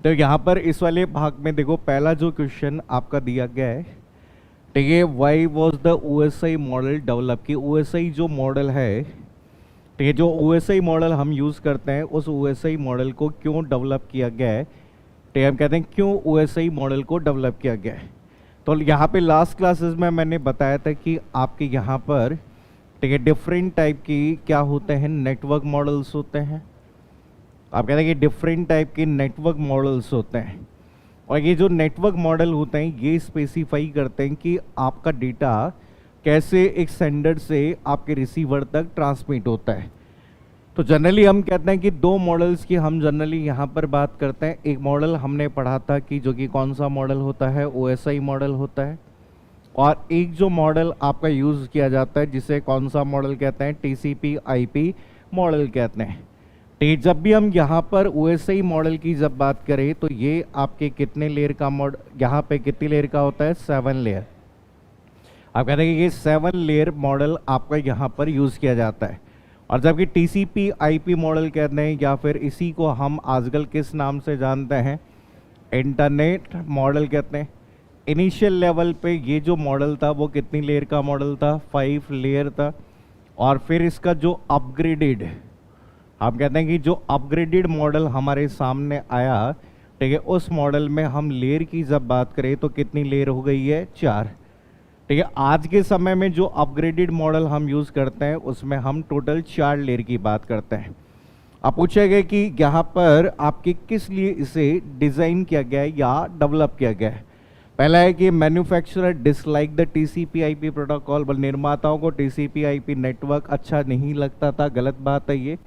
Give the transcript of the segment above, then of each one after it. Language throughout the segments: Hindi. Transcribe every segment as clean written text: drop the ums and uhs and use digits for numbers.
तो यहाँ पर इस वाले भाग में देखो, पहला जो क्वेश्चन आपका दिया गया है, ठीक है, why was the OSI model develop, कि ओएसआई जो मॉडल है, ठीक है, जो ओएसआई मॉडल हम यूज़ करते हैं उस ओएसआई मॉडल को क्यों डेवलप किया गया है, ठीक है, हम कहते हैं क्यों ओएसआई मॉडल को डेवलप किया गया है। तो यहाँ पे लास्ट क्लासेस में मैंने बताया था कि आपके यहाँ पर, ठीक है, डिफरेंट टाइप की क्या होते हैं, नेटवर्क मॉडल्स होते हैं। आप कहते हैं कि डिफरेंट टाइप के नेटवर्क मॉडल्स होते हैं, और ये जो नेटवर्क मॉडल होते हैं ये स्पेसिफाई करते हैं कि आपका डेटा कैसे एक सेंडर से आपके रिसीवर तक ट्रांसमिट होता है। तो जनरली हम कहते हैं कि दो मॉडल्स की हम जनरली यहाँ पर बात करते हैं। एक मॉडल हमने पढ़ा था कि जो कि कौन सा मॉडल होता है, ओएसआई मॉडल होता है, और एक जो मॉडल आपका यूज़ किया जाता है जिसे कौन सा मॉडल कहते हैं, टीसीपी आईपी मॉडल कहते हैं। ठीक, जब भी हम यहाँ पर ओएसआई मॉडल की जब बात करें तो ये आपके कितने लेयर का मॉडल, यहाँ पे कितनी लेयर का होता है, 7 लेयर। आप कहते हैं कि ये 7 लेयर मॉडल आपका यहाँ पर यूज़ किया जाता है। और जबकि टीसीपी आईपी मॉडल कहते हैं, या फिर इसी को हम आजकल किस नाम से जानते हैं, इंटरनेट मॉडल कहते हैं। इनिशियल लेवल पे ये जो मॉडल था वो कितनी लेयर का मॉडल था, 5 लेयर था। और फिर इसका जो अपग्रेडेड, आप कहते हैं कि जो अपग्रेडेड मॉडल हमारे सामने आया, ठीक है, उस मॉडल में हम लेयर की जब बात करें तो कितनी लेयर हो गई है, 4। ठीक है, आज के समय में जो अपग्रेडेड मॉडल हम यूज़ करते हैं उसमें हम टोटल 4 लेयर की बात करते हैं। अब पूछा गया कि यहाँ पर आपके किस लिए इसे डिज़ाइन किया गया है या डेवलप किया गया है। पहला है कि manufacturer dislike the TCP IP protocol, बल निर्माताओं को टीसीपी आईपी नेटवर्क अच्छा नहीं लगता था, गलत बात है ये।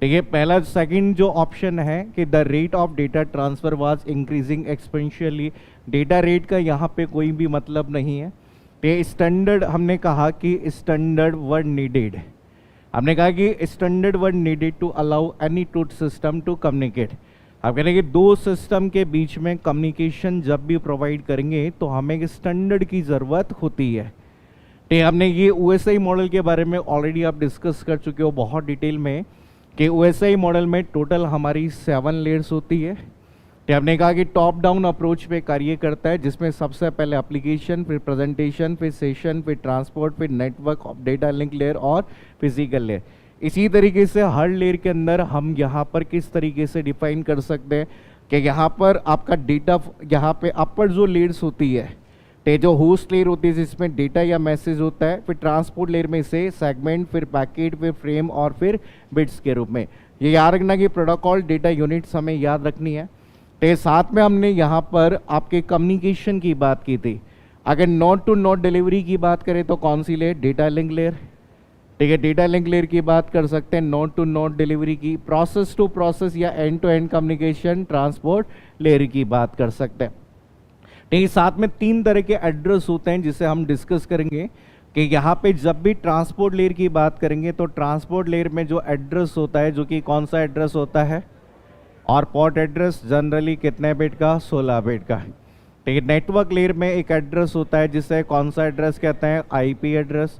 ठीक है, पहला सेकंड जो ऑप्शन है कि the rate of data transfer was increasing exponentially, data rate का यहाँ पे कोई भी मतलब नहीं है। ये स्टैंडर्ड, हमने कहा कि स्टैंडर्ड वर्ड नीडेड, हमने कहा कि standard word needed to allow any two system to communicate. आप कह रहे हैं कि दो सिस्टम के बीच में कम्युनिकेशन जब भी प्रोवाइड करेंगे तो हमें एक स्टैंडर्ड की ज़रूरत होती है। ठीक, हमने ये ओएसआई मॉडल के बारे में ऑलरेडी आप डिस्कस कर चुके हो बहुत डिटेल में कि ओएसआई मॉडल में टोटल हमारी 7 लेयर्स होती है। तो हमने कहा कि टॉप डाउन अप्रोच पे कार्य करता है, जिसमें सबसे पहले एप्लीकेशन, फिर प्रेजेंटेशन, फिर सेशन, फिर ट्रांसपोर्ट, फिर network of data link layer और फिजिकल लेयर। इसी तरीके से हर लेयर के अंदर हम यहाँ पर किस तरीके से डिफाइन कर सकते हैं कि यहाँ पर आपका डेटा, यहाँ पे अपर जो लेयर्स होती है, जो होस्ट लेयर होती है जिसमें डेटा या मैसेज होता है, फिर ट्रांसपोर्ट लेयर में से सेगमेंट, फिर पैकेट, फिर फ्रेम और फिर बिट्स के रूप में। ये याद रखना कि प्रोटोकॉल डेटा यूनिट्स हमें याद रखनी है। तो साथ में हमने यहाँ पर आपके कम्युनिकेशन की बात की थी। अगर नोड टू नोड डिलीवरी की बात करें तो कौन सी लेयर, डेटा लिंक लेयर। ठीक है, डेटा लिंक लेयर की बात कर सकते हैं। नोड टू नोड डिलीवरी की, प्रोसेस टू प्रोसेस या end to end communication, transport layer की बात कर सकते हैं। ठीक, साथ में 3 तरह के एड्रेस होते हैं जिसे हम डिस्कस करेंगे कि यहाँ पे जब भी ट्रांसपोर्ट लेयर की बात करेंगे तो ट्रांसपोर्ट लेयर में जो एड्रेस होता है, जो कि कौन सा एड्रेस होता है, और पोर्ट एड्रेस जनरली कितने बिट का, 16 बिट का। ठीक है, नेटवर्क लेयर में एक एड्रेस होता है जिसे कौन सा एड्रेस कहते हैं, आईपी एड्रेस,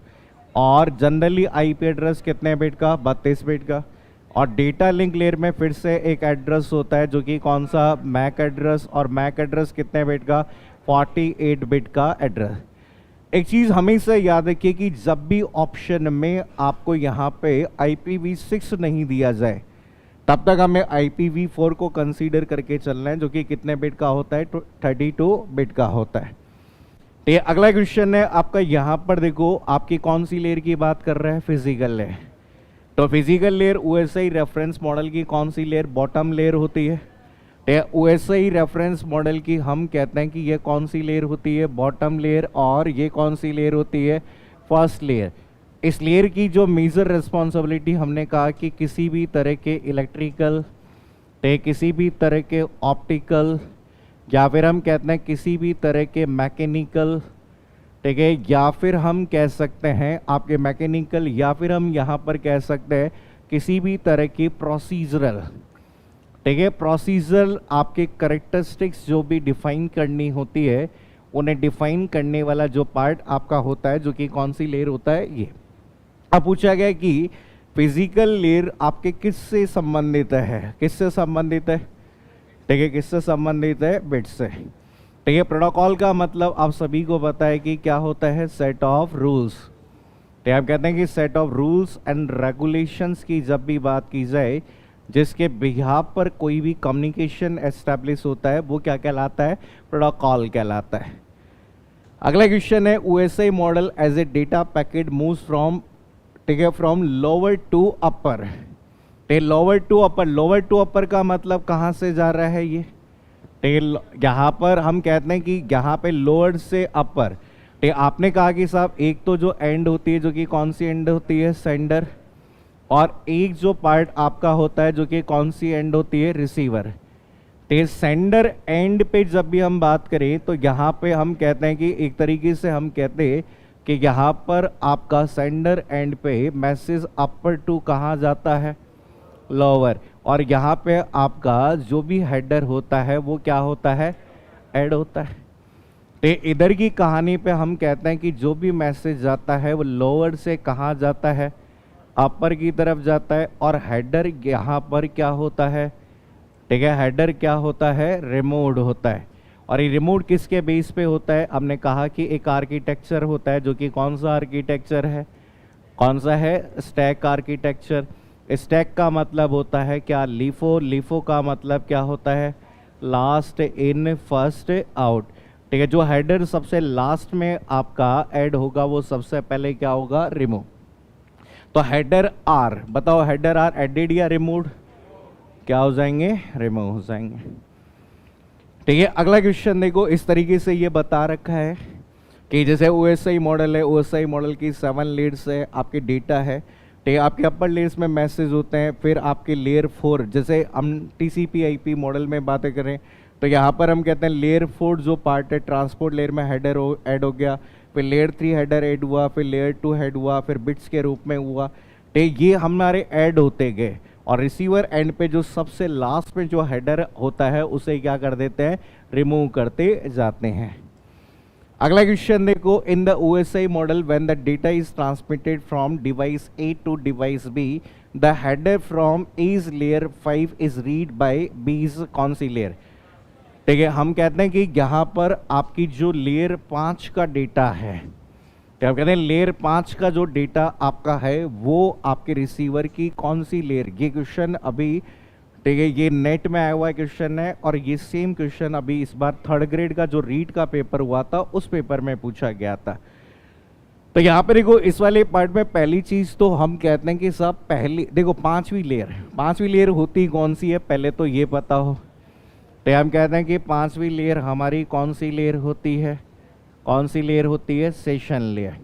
और जनरली आईपी एड्रेस कितने बिट का, 32 बिट का। और डेटा लिंक लेयर में फिर से एक एड्रेस होता है जो कि कौन सा, मैक एड्रेस, और मैक एड्रेस कितने बिट का, 48 बिट का एड्रेस। एक चीज़ हमेशा याद रखिए कि जब भी ऑप्शन में आपको यहाँ पे IPv6 नहीं दिया जाए तब तक हमें IPv4 को कंसीडर करके चलना है, जो कि कितने बिट का होता है, 32 बिट का होता है। तो ये अगला क्वेश्चन है आपका, यहाँ पर देखो आपकी कौन सी लेयर की बात कर रहे हैं, फिजिकल लेयर। तो physical layer OSI reference model की कौन सी लेयर, बॉटम लेयर होती है। तो ओएसआई रेफरेंस मॉडल की हम कहते हैं कि ये कौन सी लेयर होती है, बॉटम लेयर, और ये कौन सी लेयर होती है, फर्स्ट लेयर। इस लेयर की जो मेजर रिस्पॉन्सिबिलिटी, हमने कहा कि किसी भी तरह के इलेक्ट्रिकल, किसी भी तरह के ऑप्टिकल, या फिर हम कहते हैं किसी भी तरह के मैकेनिकल, ठीक है, या फिर हम कह सकते हैं आपके मैकेनिकल, या फिर हम यहाँ पर कह सकते हैं किसी भी तरह की प्रोसीजरल, ठीक है, प्रोसीजरल आपके करेक्टरिस्टिक्स जो भी डिफाइन करनी होती है, उन्हें डिफाइन करने वाला जो पार्ट आपका होता है, जो कि कौन सी लेयर होता है, ये। अब पूछा गया कि फिजिकल लेयर आपके किससे संबंधित है, किससे संबंधित है, ठीक है, किससे संबंधित है? बिट्स से। ठीक है, प्रोटोकॉल का मतलब आप सभी को पता है कि क्या होता है? Set of rules. तो आप कहते हैं कि set of rules and regulations की जब भी बात की जाए, जिसके बिहाफ पर कोई भी कम्युनिकेशन एस्टैब्लिश होता है, वो क्या कहलाता है? प्रोटोकॉल कहलाता है। अगला क्वेश्चन है, OSI model as a data packet moves from, ठीक है, from lower to upper. Lower to upper, lower to upper का मतलब कहाँ से जा रहा है ये? यहाँ पर हम कहते हैं कि यहाँ पे लोअर से अपर। आपने कहा कि साहब एक तो जो एंड होती है, जो कि कौन सी एंड होती है? सेंडर। और एक जो पार्ट आपका होता है जो कि कौन सी एंड होती है? रिसीवर। तो सेंडर एंड पे जब भी हम बात करें तो यहाँ पे हम कहते हैं कि एक तरीके से हम कहते हैं कि यहाँ पर आपका सेंडर एंड पे मैसेज अपर टू कहाँ जाता है? लोअर। और यहाँ पे आपका जो भी हेडर होता है वो क्या होता है? ऐड होता है। तो इधर की कहानी पे हम कहते हैं कि जो भी मैसेज जाता है वो लोअर से कहाँ जाता है? अपर की तरफ जाता है। और हेडर यहाँ पर क्या होता है? ठीक है, हेडर क्या होता है? रिमूव्ड होता है। और ये रिमूव्ड किसके बेस पे होता है? हमने कहा कि एक आर्किटेक्चर होता है, जो कि कौन सा आर्किटेक्चर है? कौन सा है? Stack architecture. स्टैक का मतलब होता है क्या? लीफो। लीफो का मतलब क्या होता है? Last in first out. ठीक है, जो हेडर सबसे लास्ट में आपका ऐड होगा वो सबसे पहले क्या होगा? रिमूव। तो हेडर आर, बताओ हेडर आर एडेड या रिमूव्ड? क्या हो जाएंगे? रिमूव हो जाएंगे। ठीक है, अगला क्वेश्चन देखो, इस तरीके से ये बता रखा है कि जैसे ओएसआई मॉडल है, ओएसआई मॉडल की 7 लेयर्स है, आपके डेटा है। ठीक है, आपके अपर लेयर्स में मैसेज होते हैं, फिर आपके लेयर 4, जैसे हम टीसीपी आईपी मॉडल में बातें करें तो यहाँ पर हम कहते हैं लेयर 4 जो पार्ट है ट्रांसपोर्ट लेयर में हेडर ऐड हो गया, फिर लेयर 3 हेडर ऐड हुआ, फिर लेयर 2 हेड हुआ, फिर बिट्स के रूप में हुआ। ठीक, ये हमारे ऐड होते गए। और रिसीवर एंड पे जो सबसे लास्ट में जो हेडर होता है उसे क्या कर देते हैं? रिमूव करते जाते हैं। अगला क्वेश्चन देखो, in the OSI model when the data is transmitted from device A to device B, the header from as layer 5 is read by B's कौन सी लेयर? ठीक है, हम कहते हैं कि यहाँ पर आपकी जो लेयर 5 का डेटा है, तो आप कहते हैं लेयर 5 का जो डेटा आपका है वो आपके रिसीवर की कौन सी लेयर? ये क्वेश्चन अभी, ठीक है, ये नेट में आया हुआ क्वेश्चन है। और ये सेम क्वेश्चन अभी इस बार 3rd ग्रेड का जो रीड का पेपर हुआ था उस पेपर में पूछा गया था। तो यहाँ पे देखो, इस वाले पार्ट में पहली चीज तो हम कहते हैं कि साहब पहली देखो 5वीं लेयर होती कौन सी है? पहले तो ये पता हो। तो हम कहते हैं कि 5वीं लेयर हमारी कौन सी लेयर होती है? कौन सी लेयर होती है? Session layer.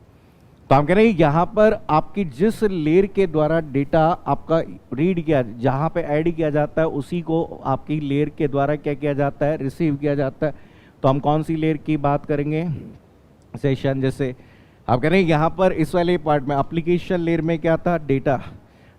तो हम कह रहे हैं यहाँ पर आपकी जिस लेयर के द्वारा डेटा आपका रीड किया, जहाँ पे ऐड किया जाता है, उसी को आपकी लेयर के द्वारा क्या किया जाता है? रिसीव किया जाता है। तो हम कौन सी लेयर की बात करेंगे? सेशन। जैसे आप कह रहे हैं यहाँ पर इस वाले पार्ट में एप्लीकेशन लेयर में क्या था? डेटा।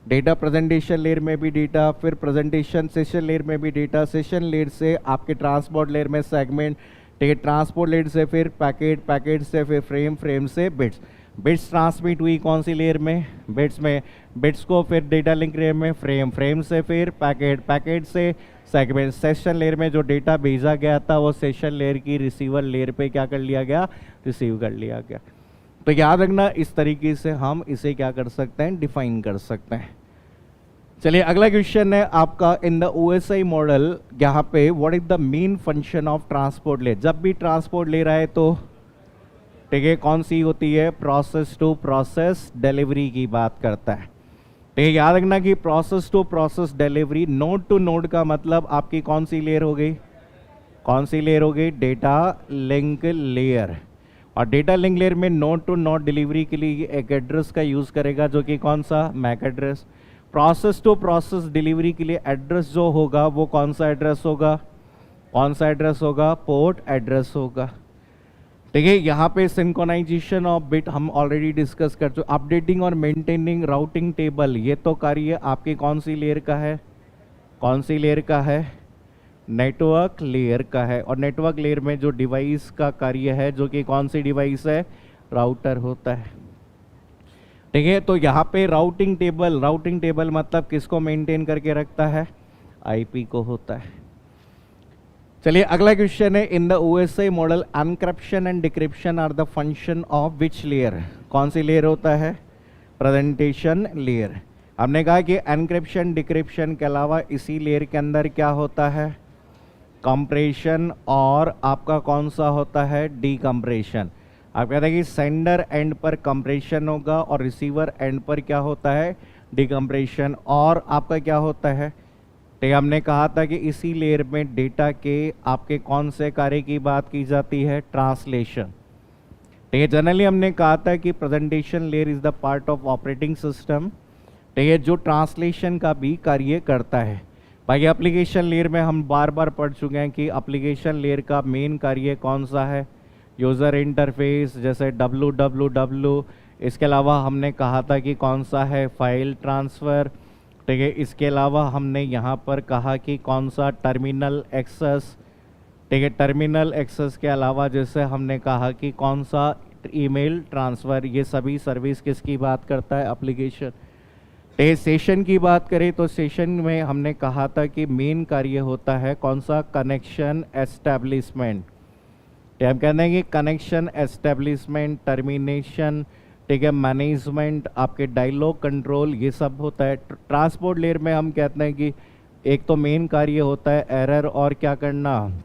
डेटा प्रेजेंटेशन लेयर में भी डेटा, फिर प्रेजेंटेशन सेशन लेयर में भी डेटा, सेशन लेयर से आपके ट्रांसपोर्ट लेयर में सेगमेंट, ठीक है, ट्रांसपोर्ट लेयर से फिर पैकेट, पैकेट से फिर फ्रेम, फ्रेम से बिट्स। बिट्स ट्रांसमिट हुई कौन सी लेयर में? बिट्स में। बिट्स को फिर डेटा लिंक लेयर में फ्रेम, फ्रेम से फिर पैकेट, पैकेट से सेगमेंट। सेशन लेयर में जो डेटा भेजा गया था वो सेशन लेयर की रिसीवर लेयर पे क्या कर लिया गया? रिसीव कर लिया गया। तो याद रखना, इस तरीके से हम इसे क्या कर सकते हैं? डिफाइन कर सकते हैं। चलिए अगला क्वेश्चन है आपका, इन द ओएसआई मॉडल, यहाँ पे what is the main function of transport layer? जब भी ट्रांसपोर्ट ले रहा है तो ठीक है, कौन सी होती है? प्रोसेस टू प्रोसेस डिलीवरी की बात करता है। ठीक है, याद रखना कि process to process delivery, node to node का मतलब आपकी कौन सी लेयर हो गई? कौन सी लेयर हो गई? Data link layer. और डेटा लिंक लेयर में नोड टू नोड डिलीवरी के लिए एक एड्रेस का यूज करेगा, जो कि कौन सा? MAC address. Process to process delivery के लिए एड्रेस जो होगा वो कौन सा एड्रेस होगा? कौन सा एड्रेस होगा? पोर्ट एड्रेस होगा। ठीक है, यहाँ पे सिंक्रोनाइजेशन ऑफ बिट हम ऑलरेडी डिस्कस कर चुके। अपडेटिंग और मेंटेनिंग राउटिंग टेबल, ये तो कार्य आपकी कौन सी लेयर का है? कौन सी लेयर का है? नेटवर्क लेयर का है। और नेटवर्क लेयर में जो डिवाइस का कार्य है, जो कि कौन सी डिवाइस है? राउटर होता है। ठीक है, तो यहाँ पे राउटिंग टेबल मतलब किसको मेंटेन करके रखता है? आईपी को होता है। चलिए अगला क्वेश्चन है, in the OSI model encryption and decryption are the function of which layer? कौन सी लेयर होता है? Presentation layer. हमने कहा कि एनक्रिप्शन डिक्रिप्शन के अलावा इसी लेयर के अंदर क्या होता है? कंप्रेशन, और आपका कौन सा होता है? डीकंप्रेशन। आप कहते हैं कि सेंडर एंड पर कंप्रेशन होगा और रिसीवर एंड पर क्या होता है? डीकंप्रेशन। और आपका क्या होता है? तो हमने कहा था कि इसी लेयर में डेटा के आपके कौन से कार्य की बात की जाती है? ट्रांसलेशन। तो ये जनरली हमने कहा था कि presentation layer is the part of operating system, तो ये जो ट्रांसलेशन का भी कार्य करता है। बाकी एप्लीकेशन लेयर में हम बार बार पढ़ चुके हैं कि एप्लीकेशन लेयर का मेन कार्य कौन सा है? यूज़र इंटरफेस, जैसे www। इसके अलावा हमने कहा था कि कौन सा है? File transfer. ठीक है, इसके अलावा हमने यहाँ पर कहा कि कौन सा? Terminal access. ठीक है, टर्मिनल एक्सेस के अलावा जैसे हमने कहा कि कौन सा? Email transfer. ये सभी सर्विस किसकी बात करता है? एप्लीकेशन। सेशन की बात करें तो सेशन में हमने कहा था कि मेन कार्य होता है कौन सा? Connection establishment. हम कहते हैं कि कनेक्शन एस्टेब्लिशमेंट, टर्मिनेशन, ठीक है, मैनेजमेंट, आपके डायलॉग कंट्रोल, ये सब होता है। ट्रांसपोर्ट लेयर में हम कहते हैं कि एक तो मेन कार्य होता है एरर और क्या करना?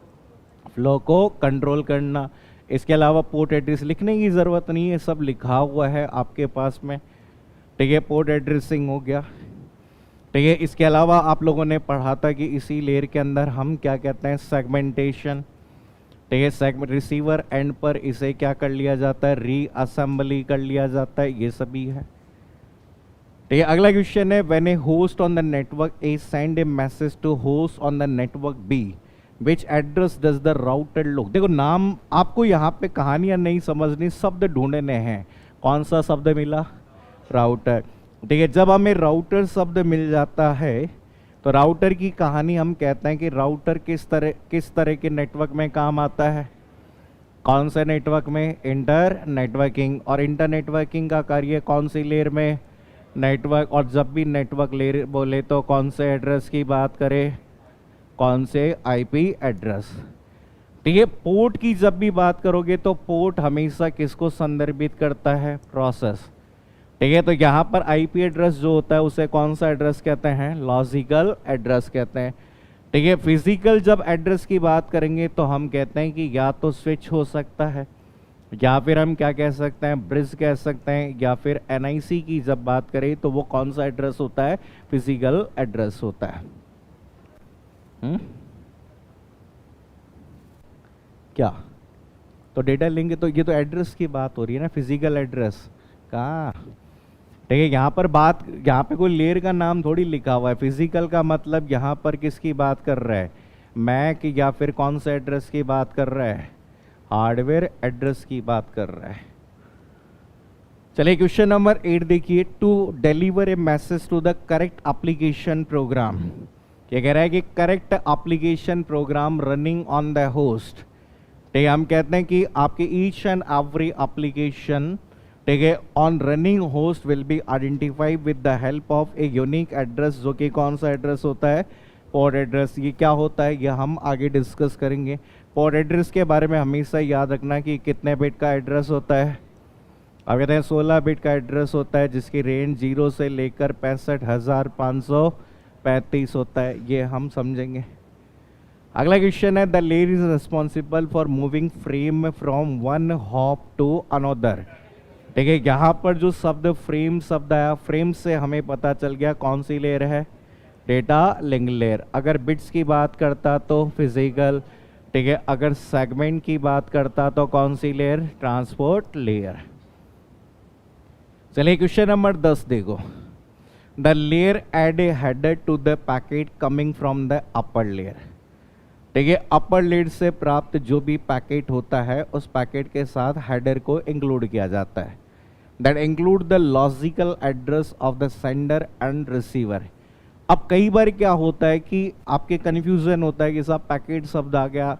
फ्लो को कंट्रोल करना। इसके अलावा पोर्ट एड्रेस लिखने की ज़रूरत नहीं है, सब लिखा हुआ है आपके पास में। ठीक है, पोर्ट एड्रेसिंग हो गया। ठीक है, इसके अलावा आप लोगों ने पढ़ा था कि इसी लेयर के अंदर हम क्या कहते हैं? सेगमेंटेशन। ठीक है, सेगमेंट रिसीवर एंड पर इसे क्या कर लिया जाता है? रीअसेंबली कर लिया जाता है। ये सभी है। ठीक है, अगला क्वेश्चन है, when a host on the network A send a message to host on the network B, which address does the router look? देखो नाम आपको यहाँ पे कहानियाँ नहीं समझनी, शब्द ढूंढने हैं। कौन सा शब्द मिला? राउटर। ठीक है, जब हमें राउटर शब्द मिल जाता है तो राउटर की कहानी हम कहते हैं कि राउटर किस तरह के नेटवर्क में काम आता है? कौन से नेटवर्क में? Inter networking. और इंटर नेटवर्किंग का कार्य कौन सी लेयर में? नेटवर्क। और जब भी नेटवर्क लेयर बोले तो कौन से एड्रेस की बात करें? कौन से? IP address. ठीक है, पोर्ट की जब भी बात करोगे तो पोर्ट हमेशा किसको संदर्भित करता है? प्रोसेस। ठीक है, तो यहाँ पर आईपी एड्रेस जो होता है उसे कौन सा एड्रेस कहते हैं? लॉजिकल एड्रेस कहते हैं। ठीक है, फिजिकल जब एड्रेस की बात करेंगे तो हम कहते हैं कि या तो स्विच हो सकता है, या फिर हम क्या कह सकते हैं? ब्रिज कह सकते हैं, या फिर एनआईसी की जब बात करें तो वो कौन सा एड्रेस होता है? फिजिकल एड्रेस होता है। क्या? तो डेटा लेंगे तो ये तो एड्रेस की बात हो रही है ना, फिजिकल एड्रेस का। ठीक है, यहाँ पे कोई लेयर का नाम थोड़ी लिखा हुआ है। फिजिकल का मतलब यहाँ पर किसकी बात कर रहा है? मैक, या फिर कौन से एड्रेस की बात कर रहा है? हार्डवेयर एड्रेस की बात कर रहा है। चलिए क्वेश्चन नंबर 8 देखिए, to deliver a message to the correct application program. क्या कह रहा है? कि correct application program running on the host. ठीक है, हम कहते हैं कि आपकी ईच एंड एवरी एप्लीकेशन, ठीक है, on running host will be identified with the help of a unique address, जो कि कौन सा एड्रेस होता है? Port address. ये क्या होता है? ये हम आगे डिस्कस करेंगे। पोर्ट एड्रेस के बारे में हमेशा याद रखना कि कितने बिट का एड्रेस होता है? अब कहते हैं 16 बिट का एड्रेस होता है, जिसकी रेंज 0 से लेकर 65,535 होता है। ये हम समझेंगे। अगला क्वेश्चन है, the layer is responsible for moving frame from one hop to another. ठीक है, यहाँ पर जो शब्द फ्रेम शब्द आया, फ्रेम से हमें पता चल गया कौन सी लेयर है? Data link layer. अगर बिट्स की बात करता तो फिजिकल। ठीक है, अगर सेगमेंट की बात करता तो कौन सी लेयर? Transport layer. चलिए क्वेश्चन नंबर 10 देखो, the layer add a header to the packet coming from the upper layer. ठीक है, अपर लेयर से प्राप्त जो भी पैकेट होता है उस पैकेट के साथ हेडर को इंक्लूड किया जाता है। That include the logical address of the sender and receiver. अब कई बार क्या होता है कि आपके कन्फ्यूजन होता है कि साहब पैकेट शब्द आ गया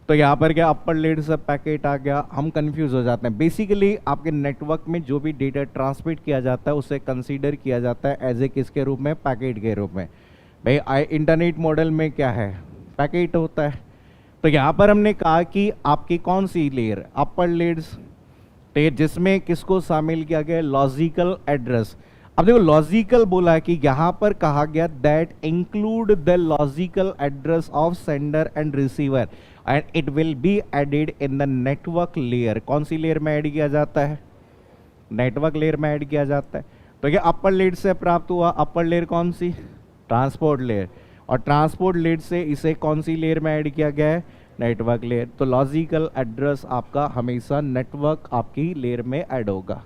तो यहाँ पर क्या अपर लेयर से पैकेट आ गया, हम कंफ्यूज हो जाते हैं। बेसिकली आपके नेटवर्क में जो भी डेटा ट्रांसमिट किया जाता है उसे कंसीडर किया जाता है एज ए किसके रूप में? पैकेट के रूप में। भाई इंटरनेट मॉडल में क्या है? पैकेट होता है। तो यहाँ पर हमने कहा कि आपकी कौन सी लेयर, अपर लेयर्स, जिसमें किसको शामिल किया गया, लॉजिकल एड्रेस। अब देखो लॉजिकल बोला कि यहां पर कहा गया that include the logical address of sender and receiver and it will be added in the network layer. कौन सी लेयर में ऐड किया जाता है, नेटवर्क लेयर में ऐड किया जाता है। तो ये अपर लेयर से प्राप्त हुआ, अपर लेयर कौन सी, ट्रांसपोर्ट लेयर, और ट्रांसपोर्ट लेयर से इसे कौन सी लेयर में ऐड किया गया है, नेटवर्क लेयर। तो लॉजिकल एड्रेस आपका हमेशा नेटवर्क आपकी लेयर में ऐड होगा।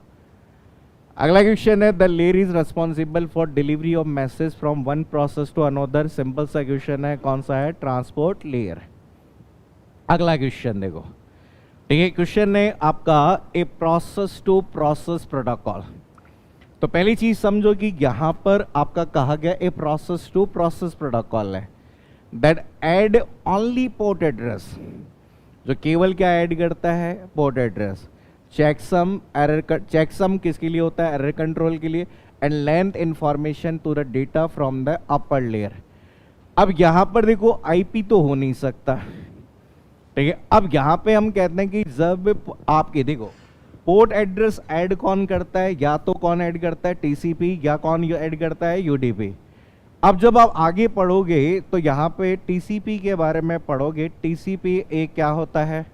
अगला क्वेश्चन है the layer is responsible for delivery of message from one process to another. Simple सा क्वेश्चन है, कौन सा है, ट्रांसपोर्ट लेयर। अगला क्वेश्चन देखो, ठीक है, क्वेश्चन है आपका a process to process protocol. तो पहली चीज समझो कि यहां पर आपका कहा गया a process to process protocol है that add only port address, जो केवल क्या ऐड करता है, port address. Checksum error, checksum किसके लिए होता है, एरर कंट्रोल के लिए, and length information to the data from the upper layer. अब यहां पर देखो आईपी तो हो नहीं सकता, ठीक है। अब यहां पे हम कहते हैं कि जब आपके देखो पोर्ट एड्रेस ऐड कौन करता है, या तो कौन ऐड करता है, टीसीपी, या कौन ऐड करता है, यूडीपी। अब जब आप आगे पढ़ोगे तो यहाँ पे टीसीपी के बारे में पढ़ोगे। टीसीपी एक क्या होता है,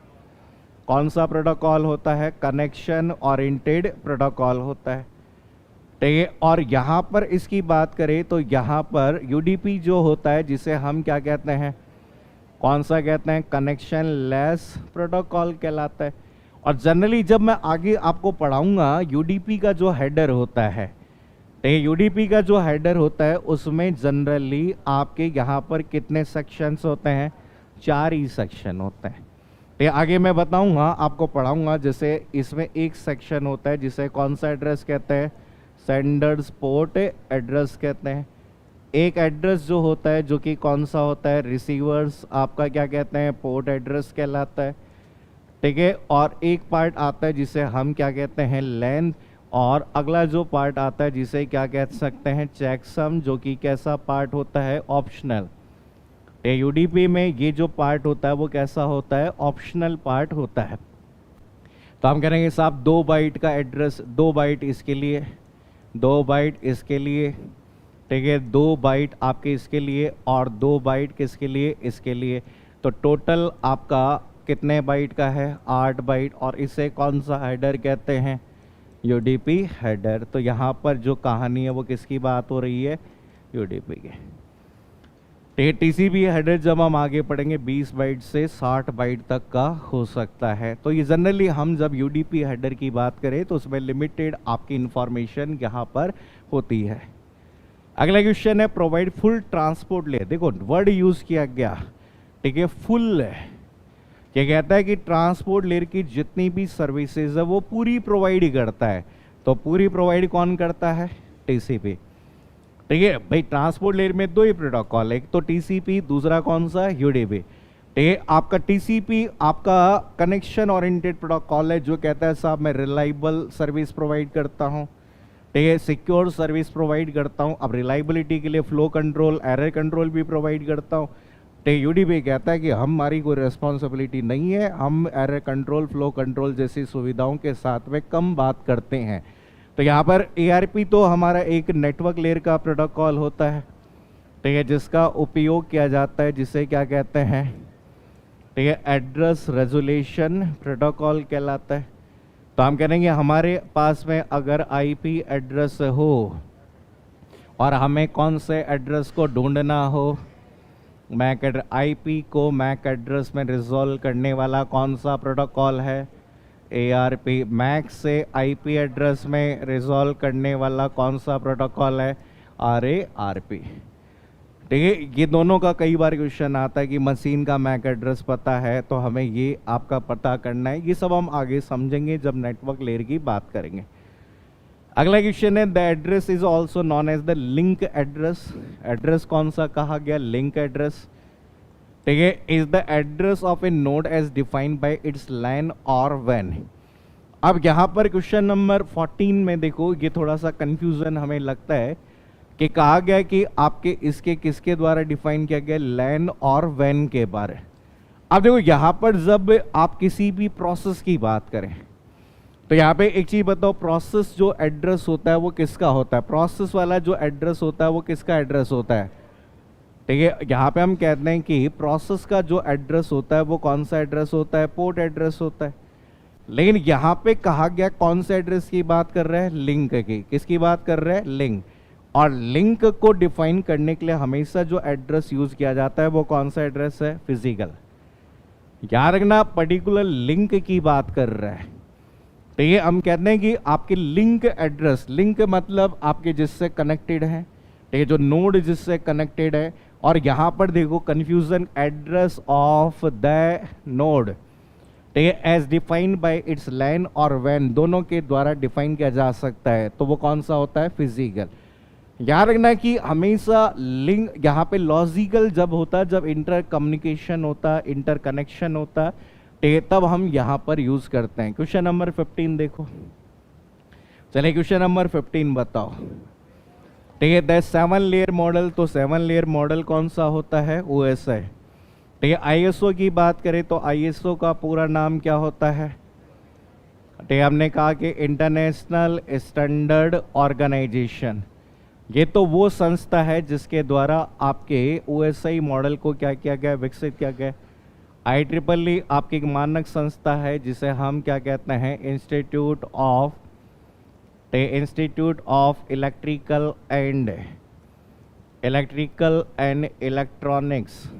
कौन सा प्रोटोकॉल होता है, कनेक्शन ओरिएंटेड प्रोटोकॉल होता है, ठीक है। और यहाँ पर इसकी बात करें तो यहाँ पर यूडीपी जो होता है जिसे हम क्या कहते हैं, कौन सा कहते हैं, कनेक्शन लेस प्रोटोकॉल कहलाता है। और जनरली जब मैं आगे आपको पढ़ाऊंगा यूडीपी का जो हेडर होता है, यूडीपी का जो हेडर होता है उसमें जनरली आपके यहाँ पर कितने सेक्शंस होते हैं, 4 ही सेक्शन होते हैं। तो आगे मैं बताऊंगा, आपको पढ़ाऊंगा। जैसे इसमें एक सेक्शन होता है जिसे कौन सा एड्रेस कहते हैं, सेंडर्स पोर्ट एड्रेस कहते हैं। एक एड्रेस जो होता है जो कि कौन सा होता है, रिसीवर्स आपका क्या कहते हैं, पोर्ट एड्रेस कहलाता है, ठीक है। और एक पार्ट आता है जिसे हम क्या कहते हैं, लेंथ, और अगला जो पार्ट आता है जिसे क्या कह सकते हैं, चेकसम, जो कि कैसा पार्ट होता है, ऑप्शनल। यूडीपी में ये जो पार्ट होता है वो कैसा होता है, ऑप्शनल पार्ट होता है। तो हम करेंगे साहब 2 बाइट का एड्रेस, 2 बाइट इसके लिए, 2 बाइट इसके लिए, ठीक है, 2 बाइट आपके इसके लिए, और 2 बाइट किसके लिए, इसके लिए। तो टोटल आपका कितने बाइट का है, 8 बाइट। और इसे कौन सा हेडर कहते हैं, यूडीपी हेडर। तो यहाँ पर जो कहानी है वो किसकी बात हो रही है, यूडीपी के। टीसीपी हेडर जब हम आगे पढ़ेंगे 20 बाइट से 60 बाइट तक का हो सकता है। तो ये जनरली हम जब यूडीपी हेडर की बात करें तो उसमें लिमिटेड आपकी इंफॉर्मेशन यहाँ पर होती है। अगला क्वेश्चन है प्रोवाइड फुल ट्रांसपोर्ट लेयर। देखो वर्ड यूज किया गया, ठीक है, फुल है। क्या कहता है कि ट्रांसपोर्ट लेयर की जितनी भी सर्विसेज है वो पूरी प्रोवाइड करता है। तो पूरी प्रोवाइड कौन करता है, टीसीपी, ठीक है भाई। ट्रांसपोर्ट लेयर में 2 ही प्रोटोकॉल है, एक तो टीसीपी, दूसरा कौन सा, यूडीपी, ठीक है। आपका टीसीपी आपका कनेक्शन ओरिएंटेड प्रोटोकॉल है जो कहता है साहब मैं रिलायबल सर्विस प्रोवाइड करता हूँ, ठीक है, सिक्योर सर्विस प्रोवाइड करता हूँ। अब रिलायबिलिटी के लिए फ्लो कंट्रोल, एरर कंट्रोल भी प्रोवाइड करता हूँ। यूडीपी कहता है कि हमारी कोई रिस्पॉन्सिबिलिटी नहीं है, हम एरर कंट्रोल, फ्लो कंट्रोल जैसी सुविधाओं के साथ में कम बात करते हैं। तो यहाँ पर एआरपी तो हमारा एक नेटवर्क लेयर का प्रोटोकॉल होता है, ठीक है, जिसका उपयोग किया जाता है, जिसे क्या कहते हैं, ठीक है, एड्रेस रेजोल्यूशन प्रोटोकॉल कहलाता है। तो हम कहेंगे हमारे पास में अगर आईपी एड्रेस हो और हमें कौन से एड्रेस को ढूंढना हो, मैक एड्रेस, आईपी को मैक एड्रेस में रिजॉल्व करने वाला कौन सा प्रोटोकॉल है, एआरपी। मैक से आईपी एड्रेस में रिजॉल्व करने वाला कौन सा प्रोटोकॉल है, आरएआरपी, ठीक है। ये दोनों का कई बार क्वेश्चन आता है कि मशीन का मैक एड्रेस पता है तो हमें ये आपका पता करना है। ये सब हम आगे समझेंगे जब नेटवर्क लेयर की बात करेंगे। अगला क्वेश्चन है the address is also known as the link address. Address कौन सा कहा गया, लिंक एड्रेस, ठीक है। Is the address of a node as defined by its LAN और व्हेन। अब यहाँ पर क्वेश्चन नंबर 14 में देखो ये थोड़ा सा कंफ्यूजन हमें लगता है कि कहा गया कि आपके इसके किसके द्वारा डिफाइन किया गया, लैन और व्हेन के बारे। अब देखो यहाँ पर जब आप किसी भी प्रोसेस की बात करें तो यहाँ पे एक चीज बताओ, प्रोसेस जो एड्रेस होता है वो किसका होता है? प्रोसेस वाला जो एड्रेस होता है वो किसका एड्रेस होता है? ठीक है, यहाँ पे हम कहते हैं कि प्रोसेस का जो एड्रेस होता है वो कौन सा एड्रेस होता है? पोर्ट एड्रेस होता है। लेकिन यहाँ पे कहा गया कौन से एड्रेस की बात कर रहे हैं? लिंक की। किसकी बात कर रहे हैं? लिंक। और लिंक को डिफाइन करने के लिए हमेशा जो एड्रेस यूज किया जाता है वो कौन सा एड्रेस है? फिजिकल। याद रखना, पर्टिकुलर लिंक की बात कर रहे हैं। तो ये हम कहते हैं कि आपके लिंक एड्रेस, लिंक मतलब आपके जिससे कनेक्टेड है, ठीक है, जो नोड जिससे कनेक्टेड है। और यहाँ पर देखो confusion, address of the node, ठीक है, as defined by its LAN और वैन, दोनों के द्वारा डिफाइन किया जा सकता है। तो वो कौन सा होता है? फिजिकल। याद रखना कि हमेशा लिंक यहाँ पे लॉजिकल जब होता है, जब इंटर कम्युनिकेशन होता है, इंटर कनेक्शन होता है, तब हम यहाँ पर यूज करते हैं। क्वेश्चन नंबर 15 देखो। चलिए क्वेश्चन नंबर 15 बताओ। ठीक है, द 7 लेयर मॉडल, तो 7 लेयर मॉडल कौन सा होता है? OSI। ठीक है, ISO की बात करें तो ISO का पूरा नाम क्या होता है? ठीक है, हमने कहा कि इंटरनेशनल स्टैंडर्ड ऑर्गेनाइजेशन। ये तो वो संस्था है जिसके द्वारा आपके OSI मॉडल को क्या किया गया? विकसित किया गया। IEEE आपकी एक मानक संस्था है जिसे हम क्या कहते हैं? Institute of electrical and electronics,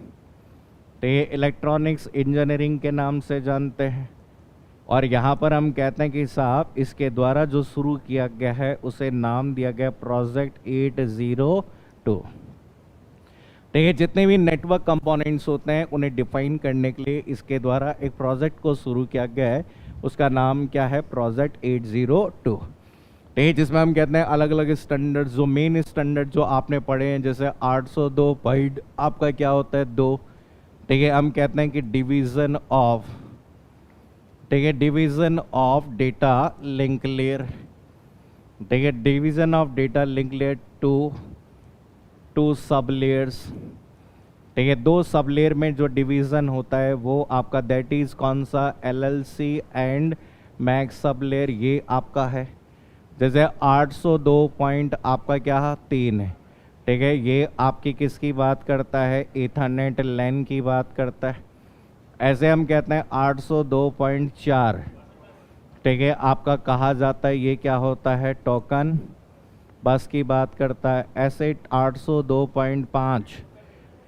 electronics engineering के नाम से जानते हैं। और यहाँ पर हम कहते हैं कि साहब इसके द्वारा जो शुरू किया गया है उसे नाम दिया गया प्रोजेक्ट 802। ठीक है, जितने भी नेटवर्क कंपोनेंट्स होते हैं उन्हें डिफाइन करने के लिए इसके द्वारा एक प्रोजेक्ट को शुरू किया गया है, उसका नाम क्या है? प्रोजेक्ट 802। ठीक है, जिसमें हम कहते हैं अलग अलग स्टैंडर्ड, जो मेन स्टैंडर्ड जो आपने पढ़े हैं, जैसे 802 बाइट आपका क्या होता है? 2। ठीक है, हम कहते हैं कि डिवीजन ऑफ, ठीक है, division of data link layer. ठीक है, division of data link layer to sub layers. ठीक है, 2 सब लेयर में जो डिवीजन होता है वो आपका दैट इज कौन सा? LLC and max sub layer, ये आपका है। जैसे 802 पॉइंट आपका क्या है? 3 है। ठीक है, ये आपकी किसकी बात करता है? ईथरनेट लैन की बात करता है। ऐसे हम कहते हैं 802.4, ठीक है, आपका कहा जाता है ये क्या होता है? टोकन बस की बात करता है। ऐसे 802.5,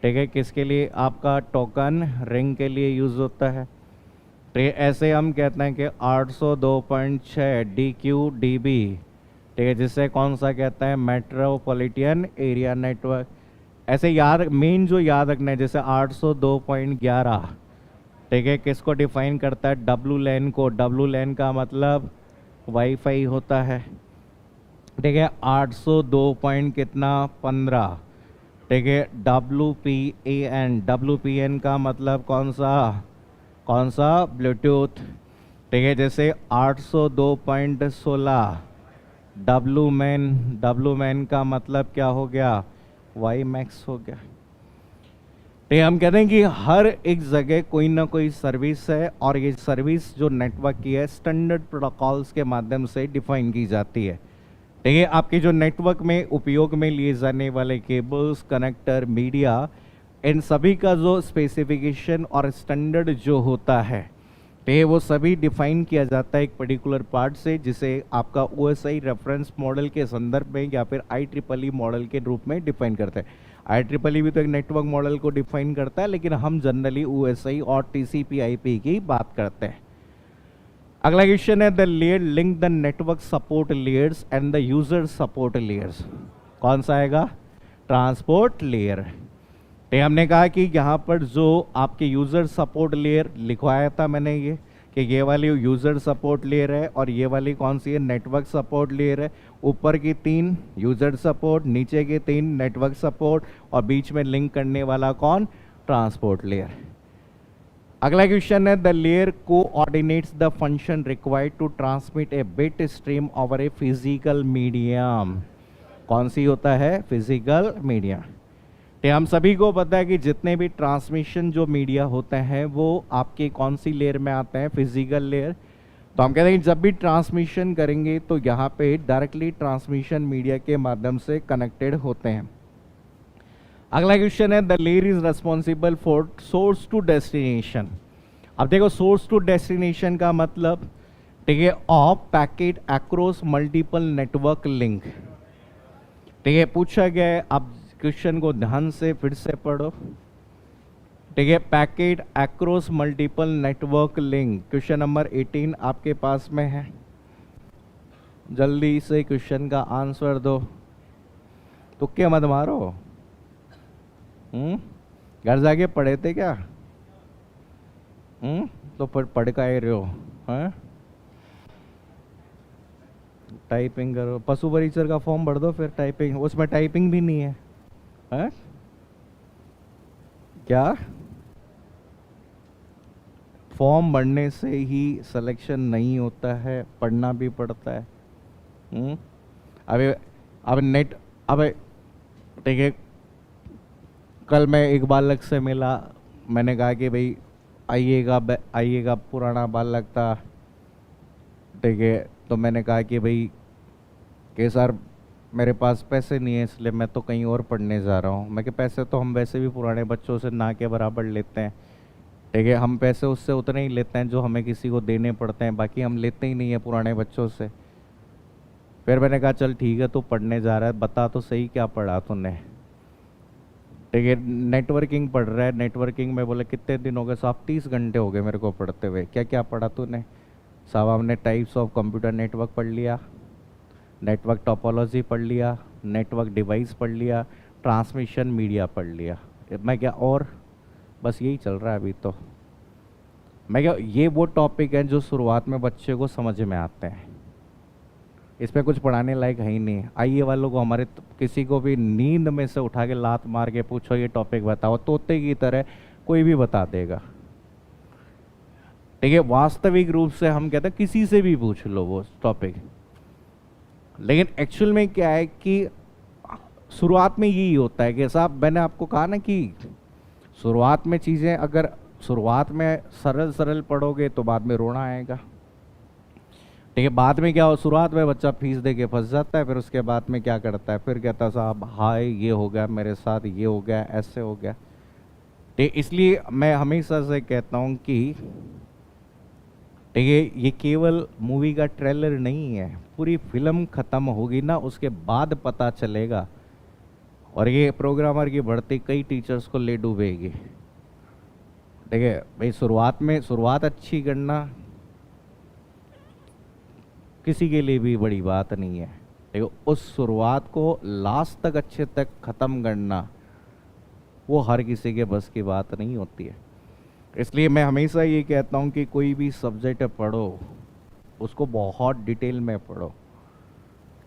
ठीक है, किसके लिए? आपका टोकन रिंग के लिए यूज होता है। ठीक है, ऐसे हम कहते हैं कि 802.6 DQDB, ठीक है, जिसे कौन सा कहता है? Metropolitan area network. ऐसे याद, मेन जो याद रखना है, जैसे 802.11, ठीक है, किसको डिफाइन करता है? WLAN को। WLAN का मतलब वाईफाई होता है। ठीक है, 802 कितना? 15, ठीक है, WPAN का मतलब कौन सा? ब्लूटूथ। ठीक है, जैसे 802.16 WMAN का मतलब क्या हो गया? WiMAX हो गया। ठीक है, हम कहते हैं कि हर एक जगह कोई ना कोई सर्विस है और ये सर्विस जो नेटवर्क की है स्टैंडर्ड प्रोटोकॉल्स के माध्यम से डिफाइन की जाती है। ठीक है, आपके जो नेटवर्क में उपयोग में लिए जाने वाले केबल्स, कनेक्टर, मीडिया, इन सभी का जो स्पेसिफिकेशन और स्टैंडर्ड जो होता है, ठीक है, वो सभी डिफाइन किया जाता है एक पर्टिकुलर पार्ट से, जिसे आपका OSI रेफरेंस मॉडल के संदर्भ में या फिर IEEE मॉडल के रूप में डिफाइन करते हैं। IEEE भी तो एक नेटवर्क मॉडल को डिफाइन करता है, लेकिन हम जनरली OSI और TCP/IP की बात करते हैं। अगला क्वेश्चन है, the layer link the network support layers and the user support layers. कौन सा आएगा? Transport layer. तो हमने कहा कि यहाँ पर जो आपके यूजर सपोर्ट लेयर लिखवाया था मैंने, ये कि ये वाली यूजर सपोर्ट लेयर है और ये वाली कौन सी है? नेटवर्क सपोर्ट लेयर है। ऊपर की 3 यूजर सपोर्ट, नीचे के 3 नेटवर्क सपोर्ट और बीच में लिंक करने वाला कौन? Transport layer. अगला क्वेश्चन है, the layer coordinates the function required to transmit a bit stream over a physical medium. कौन सी होता है? Physical medium. तो हम सभी को पता है कि जितने भी ट्रांसमिशन जो मीडिया होते हैं वो आपके कौन सी लेयर में आते हैं, फिजिकल लेयर। तो हम कहते हैं कि जब भी ट्रांसमिशन करेंगे तो यहाँ पे डायरेक्टली ट्रांसमिशन मीडिया के माध्यम से कनेक्टेड होते हैं। अगला क्वेश्चन है, the layer is responsible for source to destination. अब देखो सोर्स टू डेस्टिनेशन का मतलब, ठीक है, of packet across multiple network link. ठीक है, पूछा गया है, अब क्वेश्चन को ध्यान से फिर से पढ़ो। ठीक है, packet across multiple network link, question number 18 आपके पास में है। जल्दी से क्वेश्चन का आंसर दो, तुक्के मत मारो। घर जाके पढ़े थे क्या? तो पढ़ का ही रहे हो, हैं? टाइपिंग करो, पशु परिचर का फॉर्म भर दो, फिर टाइपिंग, उसमें टाइपिंग भी नहीं है, हैं? क्या फॉर्म भरने से ही सिलेक्शन नहीं होता है, पढ़ना भी पड़ता है। अब नेट, अब ठीक है, कल मैं एक बालक से मिला, मैंने कहा कि भाई आइएगा, पुराना बालक था। ठीक है, तो मैंने कहा कि भाई कि सर मेरे पास पैसे नहीं है, इसलिए मैं तो कहीं और पढ़ने जा रहा हूँ। मैं कि पैसे तो हम वैसे भी पुराने बच्चों से ना के बराबर लेते हैं। ठीक है, हम पैसे उससे उतने ही लेते हैं जो हमें किसी को देने पड़ते हैं, बाकी हम लेते ही नहीं है पुराने बच्चों से। फिर मैंने कहा चल ठीक है, तू पढ़ने जा रहा है, बता तो सही क्या पढ़ा तूने। ठीक है, नेटवर्किंग पढ़ रहा है, नेटवर्किंग में बोले कितने दिन हो गए साहब? 30 घंटे हो गए मेरे को पढ़ते हुए। क्या क्या पढ़ा तूने? साहब हमने टाइप्स ऑफ कंप्यूटर नेटवर्क पढ़ लिया, नेटवर्क टोपोलॉजी पढ़ लिया, नेटवर्क डिवाइस पढ़ लिया, ट्रांसमिशन मीडिया पढ़ लिया। मैं क्या, और बस यही चल रहा है अभी तो। मैं क्या, ये वो टॉपिक है जो शुरुआत में बच्चे को समझ में आते हैं, इस पर कुछ पढ़ाने लायक है ही नहीं। आइए वालों को हमारे किसी को भी नींद में से उठा के लात मार के पूछो ये टॉपिक बताओ, तोते की तरह कोई भी बता देगा। ठीक है, वास्तविक रूप से हम कहते हैं किसी से भी पूछ लो वो टॉपिक, लेकिन एक्चुअल में क्या है कि शुरुआत में यही होता है कि साहब मैंने आपको कहा ना कि शुरुआत में चीज़ें अगर शुरुआत में सरल सरल पढ़ोगे तो बाद में रोना आएगा। ठीक है, बाद में क्या हो, शुरुआत में बच्चा फीस दे के फंस जाता है, फिर उसके बाद में क्या करता है, फिर कहता है साहब हाय ये हो गया मेरे साथ, ये हो गया, ऐसे हो गया। ठीक, इसलिए मैं हमेशा से कहता हूँ कि ठीक है, ये केवल मूवी का ट्रेलर नहीं है, पूरी फिल्म खत्म होगी ना उसके बाद पता चलेगा। और ये प्रोग्रामर की बढ़ती कई टीचर्स को ले डूबेगी। ठीक है भाई, शुरुआत अच्छी करना किसी के लिए भी बड़ी बात नहीं है। ठीक है, उस शुरुआत को लास्ट तक अच्छे तक ख़त्म करना वो हर किसी के बस की बात नहीं होती है। इसलिए मैं हमेशा ये कहता हूँ कि कोई भी सब्जेक्ट पढ़ो उसको बहुत डिटेल में पढ़ो।